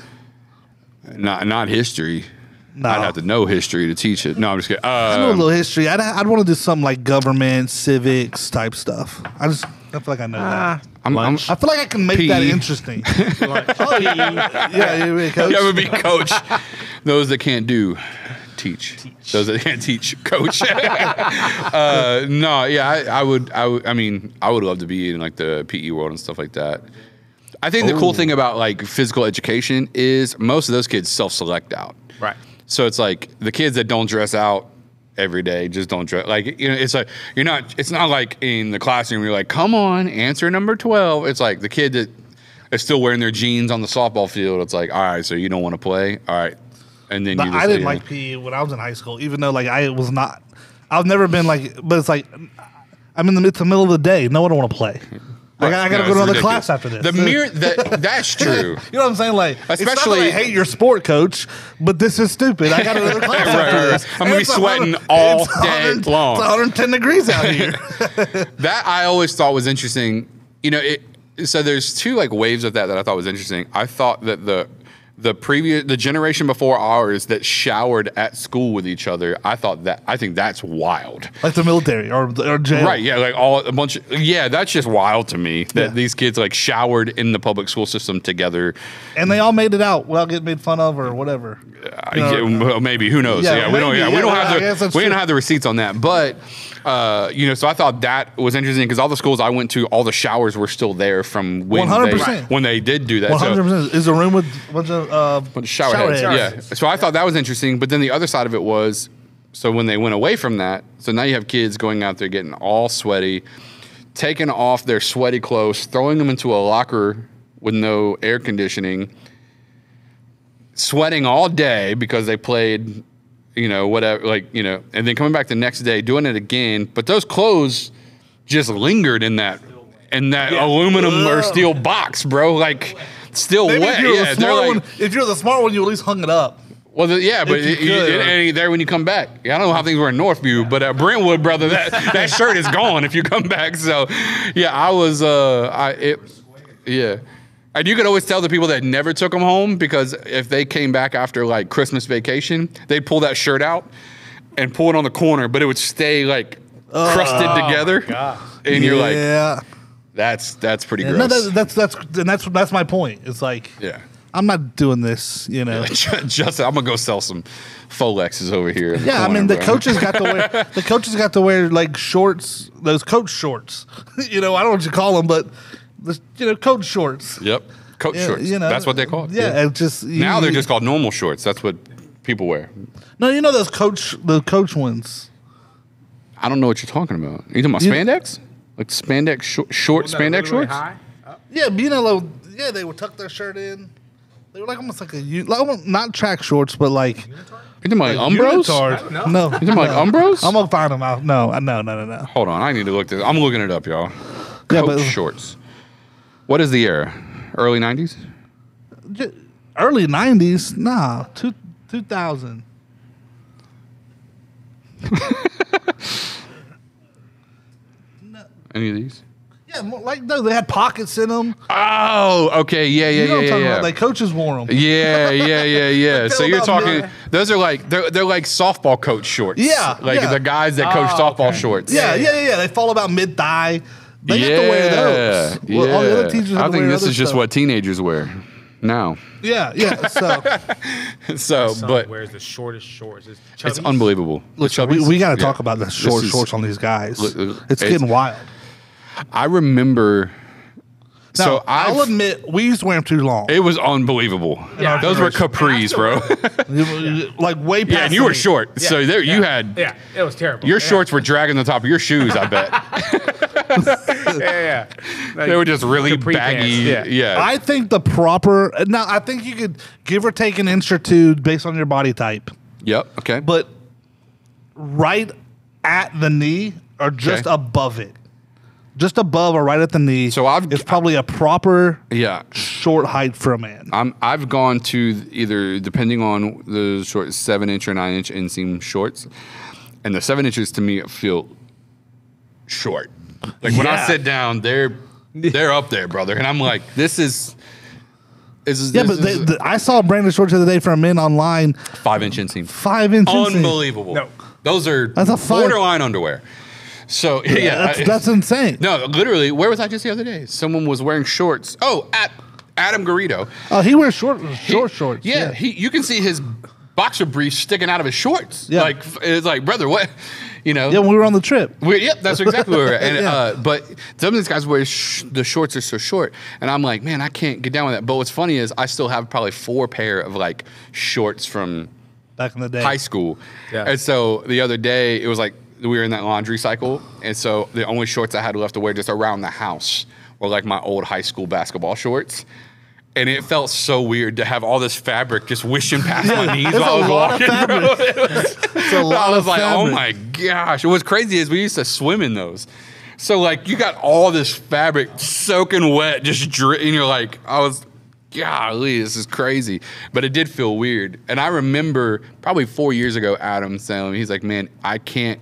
Not history. No. I'd have to know history to teach it. No, I'm just kidding. I know a little history. I'd want to do something like government, civics type stuff. I feel like I know that. I feel like I can make that interesting. Coach. Yeah, would be coach. Those that can't do, teach. Those that can't teach, coach. I would love to be in like the PE world and stuff like that. I think the cool thing about like physical education is most of those kids self-select out. Right. So it's like the kids that don't dress out every day just don't dress. Like, you know, it's like it's not like in the classroom you're like, come on, answer number 12. It's like the kid that is still wearing their jeans on the softball field. It's like, all right, so you don't want to play, all right, and then I didn't like PE when I was in high school, even though like I've never been like, but it's like it's the middle of the day. No one want to play. Like, I got to go to another class after this. That's true. You know what I'm saying? Like, especially, it's not that I hate your sport, coach, but this is stupid. I got another class after this. I'm going to be sweating all day long. It's 110 degrees out here. That I always thought was interesting. You know, so there's two like waves of that I thought was interesting. I thought that the generation before ours that showered at school with each other, I think that's wild. Like the military or jail. Right, yeah, like that's just wild to me that these kids like showered in the public school system together. And they all made it out without getting made fun of or whatever. Maybe, who knows? We don't have the receipts on that. But so I thought that was interesting because all the schools I went to, all the showers were still there from when 100%. When they did do that. 100%. Is a room with a bunch of shower heads. Yeah. So I thought that was interesting. But then the other side of it was, so when they went away from that, so now you have kids going out there getting all sweaty, taking off their sweaty clothes, throwing them into a locker with no air conditioning, sweating all day because they played, whatever, and then coming back the next day, doing it again. But those clothes just lingered in that aluminum or steel box, bro. Like, still maybe wet. If you're the smart one, you at least hung it up. Well, but it ain't there when you come back. I don't know how things were in Northview, but at Brentwood, brother, that shirt is gone if you come back. So, I was, And you could always tell the people that never took them home because if they came back after like Christmas vacation, they'd pull that shirt out and pull it on the corner, but it would stay like crusted together. And you're like, that's pretty gross. No, that's my point. It's like, I'm not doing this, Justin, I'm gonna go sell some Folexes over here. I mean, the coaches got to wear like shorts, those coach shorts. I don't know what you call them, but coach shorts. Yep, coach shorts. That's what they call it. Yeah, it's just now they're just called normal shorts. That's what people wear. No, those the coach ones. I don't know what you're talking about. Are you talking about spandex? Like spandex short spandex shorts? Yeah, they would tuck their shirt in. They were like almost like not track shorts, but like. You talking about like Umbros? No. You talking about like Umbros? I'm gonna find them out. No. Hold on, I need to look this. I'm looking it up, y'all. Coach shorts. What is the era? Early 90s? Early 90s? Nah, 2000. Any of these? Yeah, like no, they had pockets in them. Oh, okay, yeah. Like coaches wore them. Yeah. So you're talking. Those are like they're like softball coach shorts. Yeah, like the guys that coach softball shorts. Yeah. They fall about mid thigh. They get to wear those. Yeah. Well, all the other teachers I think this is just what teenagers wear now. Yeah. So, but wears the shortest shorts. It's unbelievable. Look, we got to talk about the shorts on these guys. It's getting wild. I remember. Now, so I'll admit, we used to wear them too long. It was unbelievable. Yeah, those were capris, bro. Like way past. Yeah, and you were short, so you had. Yeah, it was terrible. Your shorts were dragging the top of your shoes. I bet. Like, they were just really baggy. Yeah. I think the proper. Now, I think you could give or take an inch or two based on your body type. Yep. Okay. But right at the knee or just above it. Just above or right at the knee. So it's probably a proper short height for a man. I've gone to either, depending on the short, 7-inch or 9-inch inseam shorts, and the 7 inches to me feel short. Like when I sit down, they're up there, brother, and I'm like, this is. I saw branded shorts the other day for a men online. 5-inch inseam. 5-inch inseam. Unbelievable. No. That's a borderline underwear. So that's insane. No, literally, where was I just the other day? Someone was wearing shorts. Oh, at Adam Garrido. Oh, he wears short shorts. Yeah, you can see his boxer briefs sticking out of his shorts. Yeah. Like, it's like, brother, what? You know? Yeah, when we were on the trip. Yep, that's exactly where we were. And, Yeah. But some of these guys wear the shorts are so short. And I'm like, man, I can't get down with that. But what's funny is I still have probably 4 pair of like shorts from Back in the day. high school. Yeah. And so the other day, it was like we were in that laundry cycle. And so the only shorts I had left to wear just around the house were like my old high school basketball shorts. And it felt so weird to have all this fabric just wishing past my knees while I was walking, bro. I was like, oh my gosh. And what's crazy is we used to swim in those. So like you got all this fabric soaking wet, just and you're like, golly, this is crazy. But it did feel weird. And I remember probably 4 years ago, Adam saying, he's like, man, I can't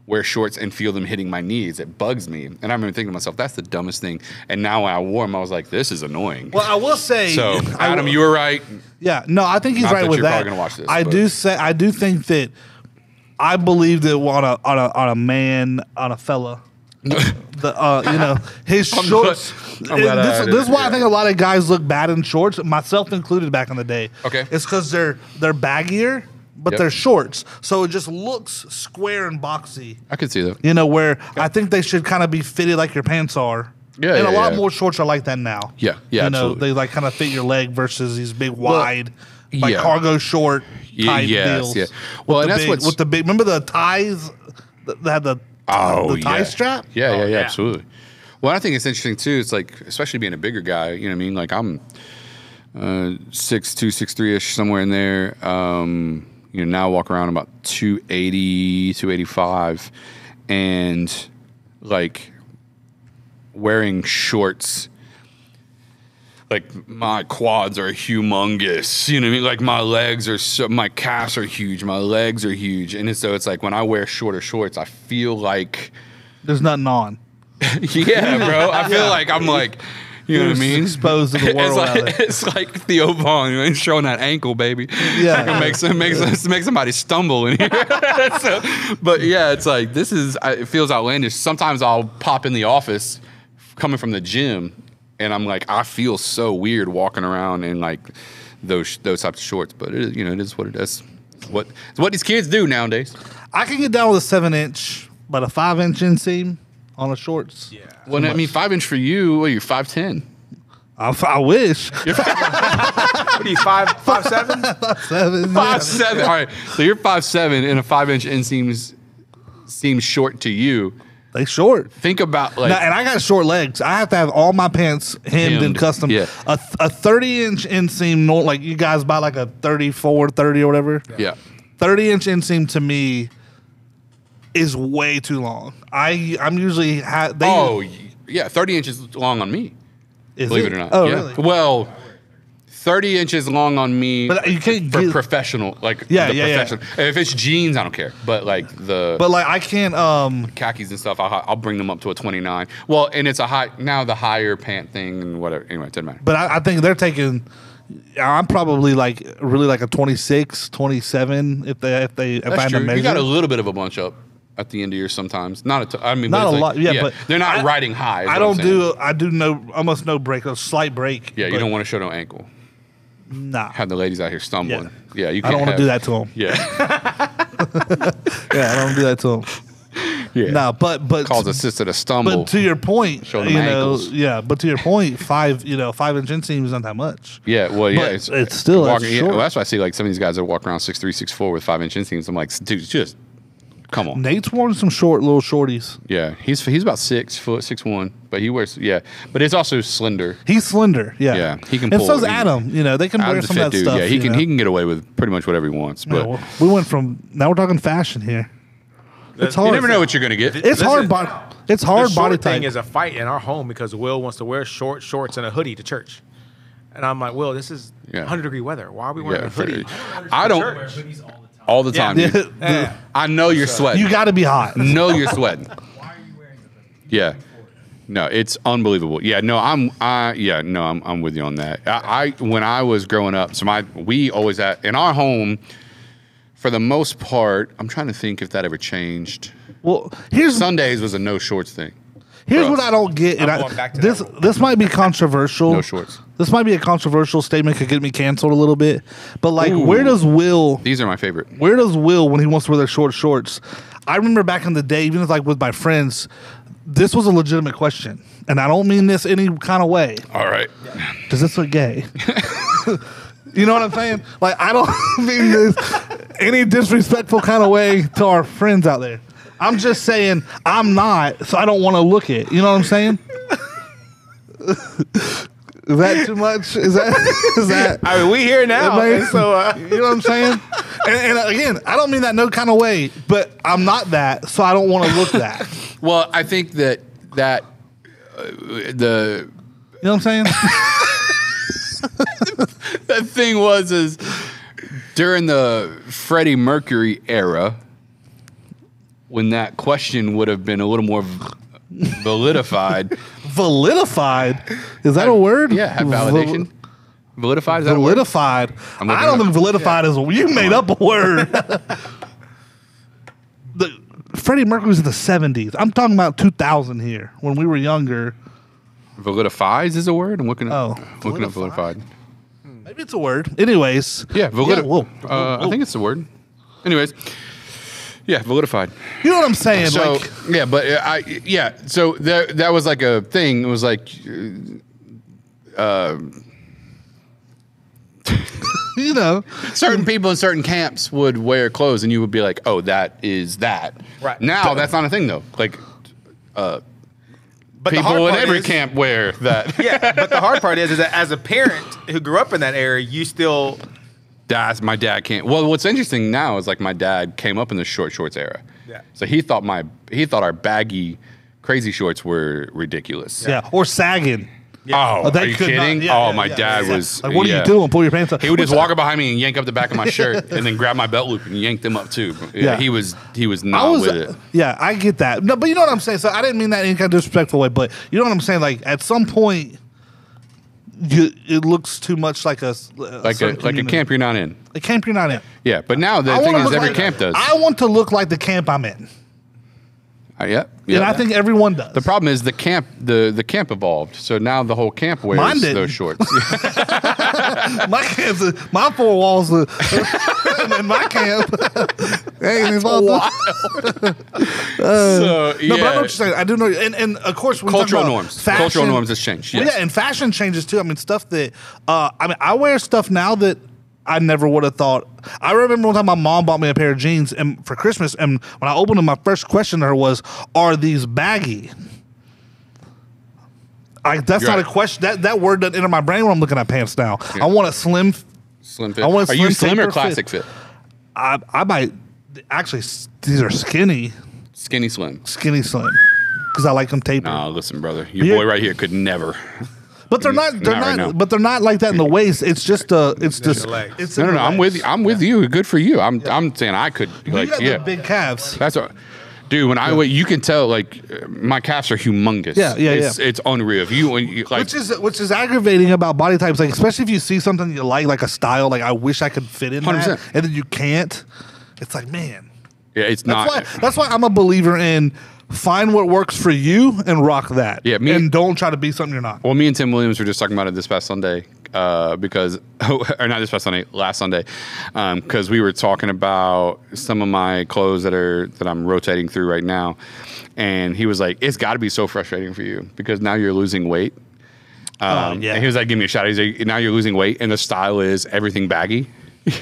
wear shorts and feel them hitting my knees. It bugs me. And I remember thinking to myself, that's the dumbest thing. And now when I wore them, I was like, this is annoying. Well, I will say. So, Adam, you were right. Yeah, no, I think he's Not right that with you're that. probably gonna watch this, I do think that I believe that on a man, on a fella, his shorts. This is why I think a lot of guys look bad in shorts, myself included back in the day. Okay. It's because they're baggier, but they're shorts, so it just looks square and boxy. I could see that. Where I think they should kind of be fitted like your pants are. Yeah, and a lot yeah. more shorts are like that now. Yeah, absolutely. They like kind of fit your leg versus these big wide, cargo short type deals. Yeah. Well, and with the big. Remember the ties that had the tie strap? Yeah, absolutely. Well, I think it's interesting too. It's like, especially being a bigger guy. You know what I mean? Like I'm 6'2", 6'3" somewhere in there. Now I walk around about 280, 285, and like wearing shorts, like my quads are humongous. You know what I mean? Like my calves are huge, my legs are huge, and so it's like when I wear shorter shorts, I feel like there's nothing on. Yeah, bro. I feel like I'm like. You know what I mean? Exposed to the world. It's like Theo Vaughn showing that ankle, baby. Yeah, it makes somebody stumble in here. But yeah, it's like it feels outlandish. Sometimes I'll pop in the office coming from the gym, and I'm like, I feel so weird walking around in like those types of shorts. But it is what it is. It's what these kids do nowadays. I can get down with a 7-inch, but a 5-inch inseam on the shorts. Yeah. Well, I mean, 5-inch for you. Well, you're 5'10". I wish. What are you, 5'7"? 5'7". 5'7". All right, so you're 5'7", and a 5-inch inseam seems short to you. They short. Think about like, and I got short legs. I have to have all my pants hemmed and custom. Yeah. A 30-inch inseam, like you guys buy like a 34, 30 or whatever. Yeah. 30-inch inseam to me is way too long. I'm usually 30 inches long on me. Believe it or not. Oh, yeah. really? Well, 30 inches long on me. But you can't for get professional, like Yeah. If it's jeans, I don't care. But like I can't khakis and stuff, I'll bring them up to a 29. Well, and it's the higher pant thing and whatever. Anyway, it doesn't matter. But I think they're taking. I'm probably like really like a 26, 27 if I had to measure. You got a little bit of a bunch up at the end of yours sometimes. Not a lot. Yeah, but they're not riding high. I do almost no break, a slight break. Yeah, you don't want to show no ankle. Nah. Have the ladies out here stumbling. Yeah, you I don't want to do that to them. Yeah. Yeah, I don't do that to them. Yeah. No, but Cause assisted a stumble. But to your point, show them ankles. Yeah, but to your point, 5-inch inseam is not that much. Yeah, well, yeah, it's still walking, short. well, that's why I see like some of these guys that walk around 6'3", 6'4" with 5-inch inseams. I'm like, dude, just come on. Nate's worn some little shorties. Yeah, he's about 6 foot, 6'1", but he wears but it's also slender. He's slender. Yeah, Yeah, he can. And pull so's Adam. They can wear Adam's some a of fit that dude. stuff. Yeah, he can get away with pretty much whatever he wants. But we went from now we're talking fashion here. It's hard. you never know what you're gonna get. It's hard. It's hard the body short thing type. is a fight in our home because Will wants to wear short shorts and a hoodie to church. And I'm like, Will, this is 100-degree weather. Why are we wearing a hoodie? I don't. All the time. Yeah. Dude. Yeah. I know you're sweating. You got to be hot. know you're sweating. Why are you wearing the hoodie? Yeah. No, it's unbelievable. Yeah, no, I'm with you on that. When I was growing up, we always had in our home, for the most part, I'm trying to think if that ever changed. Well, Sundays was a no shorts thing. Here's what I don't get, and this might be controversial. No shorts. This might be a controversial statement, could get me canceled a little bit. But like, where does Will? These are my favorite. Where does Will when he wants to wear their short shorts? I remember back in the day, even like with my friends, this was a legitimate question, and I don't mean this any kind of way. All right. Does this look gay? You know what I'm saying? Like, I don't mean this any disrespectful kind of way to our friends out there. I'm just saying I'm not, so I don't want to look it. You know what I'm saying? Is that too much? Is that? I mean, we here now. So you know what I'm saying? And again, I don't mean that no kind of way, but I'm not that, so I don't want to look that. Well, I think that the you know what I'm saying? the thing is during the Freddie Mercury era, when that question would have been a little more validified. Validified? Is that a word? Yeah, have validation. Validified? Is that validified? A word? I don't think validified is you made up a word. Freddie Mercury was in the 70s. I'm talking about 2000 here, when we were younger. Validifies is a word? I'm looking at validified. Maybe it's a word. Anyways. Yeah, I think it's a word. Anyways. Yeah, validified. You know what I'm saying? So, like, yeah, but so that was like a thing. It was like, you know, certain people in certain camps would wear clothes, and you would be like, "Oh, that is that." Right now, that's not a thing though. Like, but people in every camp wear that. Yeah, but the hard part is that as a parent who grew up in that era, you still. My dad can't. Well, what's interesting now is like my dad came up in the short shorts era. Yeah. So he thought our baggy, crazy shorts were ridiculous. Yeah, or sagging. Yeah. Oh, are you kidding? My dad was. Like, what are you doing? Pull your pants up. He would just walk up behind me and yank up the back of my shirt, and then grab my belt loop and yank them up too. Yeah, he was not with it. Yeah, I get that. No, but you know what I'm saying. So I didn't mean that in any kind of disrespectful way. But you know what I'm saying. Like at some point. It looks too much like a camp you're not in. A camp you're not in. Yeah, but now the thing is every camp does. I want to look like the camp I'm in. Yeah. And I think everyone does. The problem is the camp evolved, so now the whole camp wears those shorts. My four walls in my camp. That's wild. No, but I know what you're saying. I do know, and of course, when cultural norms. Fashion, cultural norms has changed. Yes. Well, yeah, and fashion changes too. I mean, stuff that I wear stuff now that I never would have thought. I remember one time my mom bought me a pair of jeans for Christmas, and when I opened them, my first question to her was, "Are these baggy?" That's not a question. That word doesn't enter my brain when I'm looking at pants now. Yeah. I want a slim fit. Are you slim or classic fit? I might actually. These are skinny. Skinny slim. Because I like them tapered. No, listen, brother. Your boy right here could never. But they're not. But they're not like that in the waist. It's just No. I'm with you. I'm with you. Good for you. I'm saying I could. Like, you got the big calves. That's what. Dude, when I you can tell like my calves are humongous. Yeah. It's unreal. If you like, which is aggravating about body types, like especially if you see something you like a style, like I wish I could fit in 100%. That, and then you can't. It's like, man. Yeah, that's why I'm a believer in find what works for you and rock that. Yeah, and don't try to be something you're not. Well, me and Tim Williams were just talking about it this past Sunday. Or not this past Sunday, last Sunday, because we were talking about some of my clothes that I'm rotating through right now, and he was like, "It's got to be so frustrating for you because now you're losing weight." And he was like, "Give me a shot." He's like, "Now you're losing weight, and the style is everything baggy."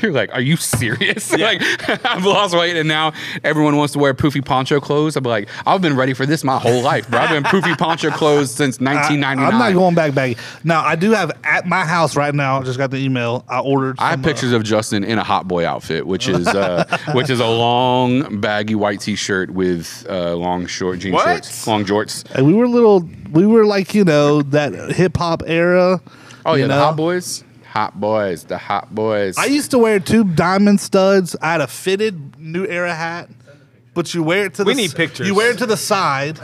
You're like, are you serious? Yeah. Like, I've lost weight and now everyone wants to wear poofy poncho clothes. I'm like, I've been ready for this my whole life, bro. I've been poofy poncho clothes since 1999. I'm not going back baggy. Now, I do have at my house right now, I just got the email, I have pictures of Justin in a hot boy outfit, which is a long baggy white t-shirt with long short jean shorts, long jorts. And we were like, that hip hop era. Oh yeah, the hot boys. The hot boys. I used to wear 2 diamond studs. I had a fitted New Era hat, but you wear it to We need pictures. You wear it to the side.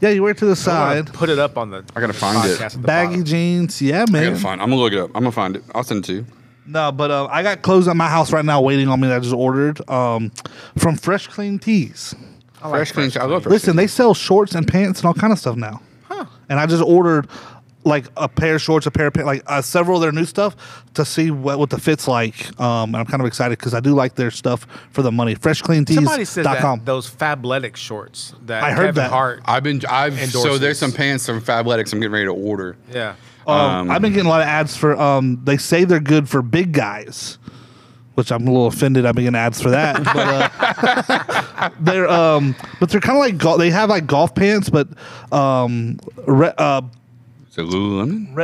Yeah, you wear it to the side. Put it up on the. I gotta find it. Baggy jeans. Yeah, man. I'm gonna look it up. I'm gonna find it. I'll send it to you. No, but I got clothes at my house right now waiting on me that I just ordered from Fresh Clean Tees. Fresh Clean. I love Fresh Listen, they sell shorts and pants and all kind of stuff now. Huh. And I just ordered like a pair of shorts, a pair of pants, like several of their new stuff to see what the fit's like. And I'm kind of excited because I do like their stuff for the money. FreshCleanTees.com. Somebody said that those Fabletics shorts that I heard Kevin that. Hart So there's some pants from Fabletics I'm getting ready to order. Yeah. I've been getting a lot of ads for. They say they're good for big guys, which I'm a little offended. I've been getting ads for that. But they're kind of like they have like golf pants, but Is it Lululemon?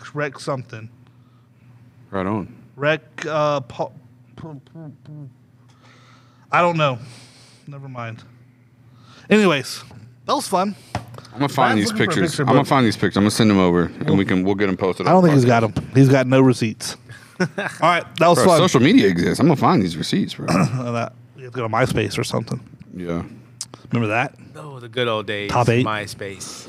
Rec something. Right on. I don't know. Never mind. Anyways, that was fun. I'm gonna find these pictures. I'm gonna send them over, and we'll get them posted. I don't think he's got them. He's got no receipts. All right, that was fun. Social media exists. I'm gonna find these receipts, bro. You have to go to MySpace or something. Yeah. Remember that? Oh, the good old days. Top 8. MySpace.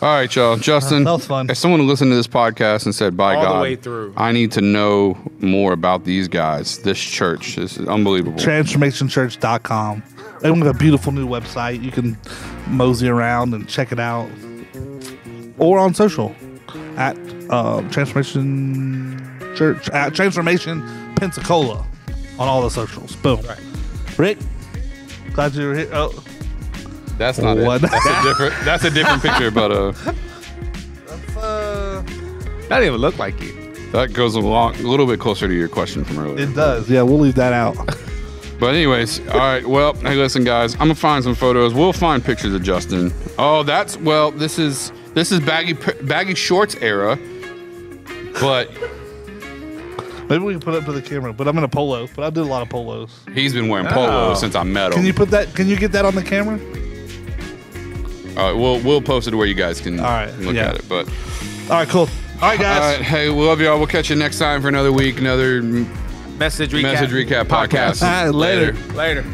All right, y'all. Justin, that was fun. If someone listened to this podcast and said, by All God, the way through. I need to know more about these guys, this church. This is unbelievable. TransformationChurch.com. They have a beautiful new website. You can mosey around and check it out. Or on social at Transformation Church, at Transformation Pensacola on all the socials. Boom. Right. Rick, glad you were here. Oh. That's not what? It. That's a different picture, but that didn't even look like you. That goes a little bit closer to your question from earlier. It does. Yeah, we'll leave that out. But anyways, all right. Well, hey, listen, guys. I'm gonna find some photos. We'll find pictures of Justin. Oh, this is baggy shorts era. But maybe we can put it up to the camera. But I'm in a polo. But I did a lot of polos. He's been wearing polos since I met him. Can you put that? Can you get that on the camera? All right, we'll post it where you guys can look at it. But all right, cool. All right, guys. All right, hey, we love y'all. We'll catch you next time for another week, another Message recap podcast. Later. Later.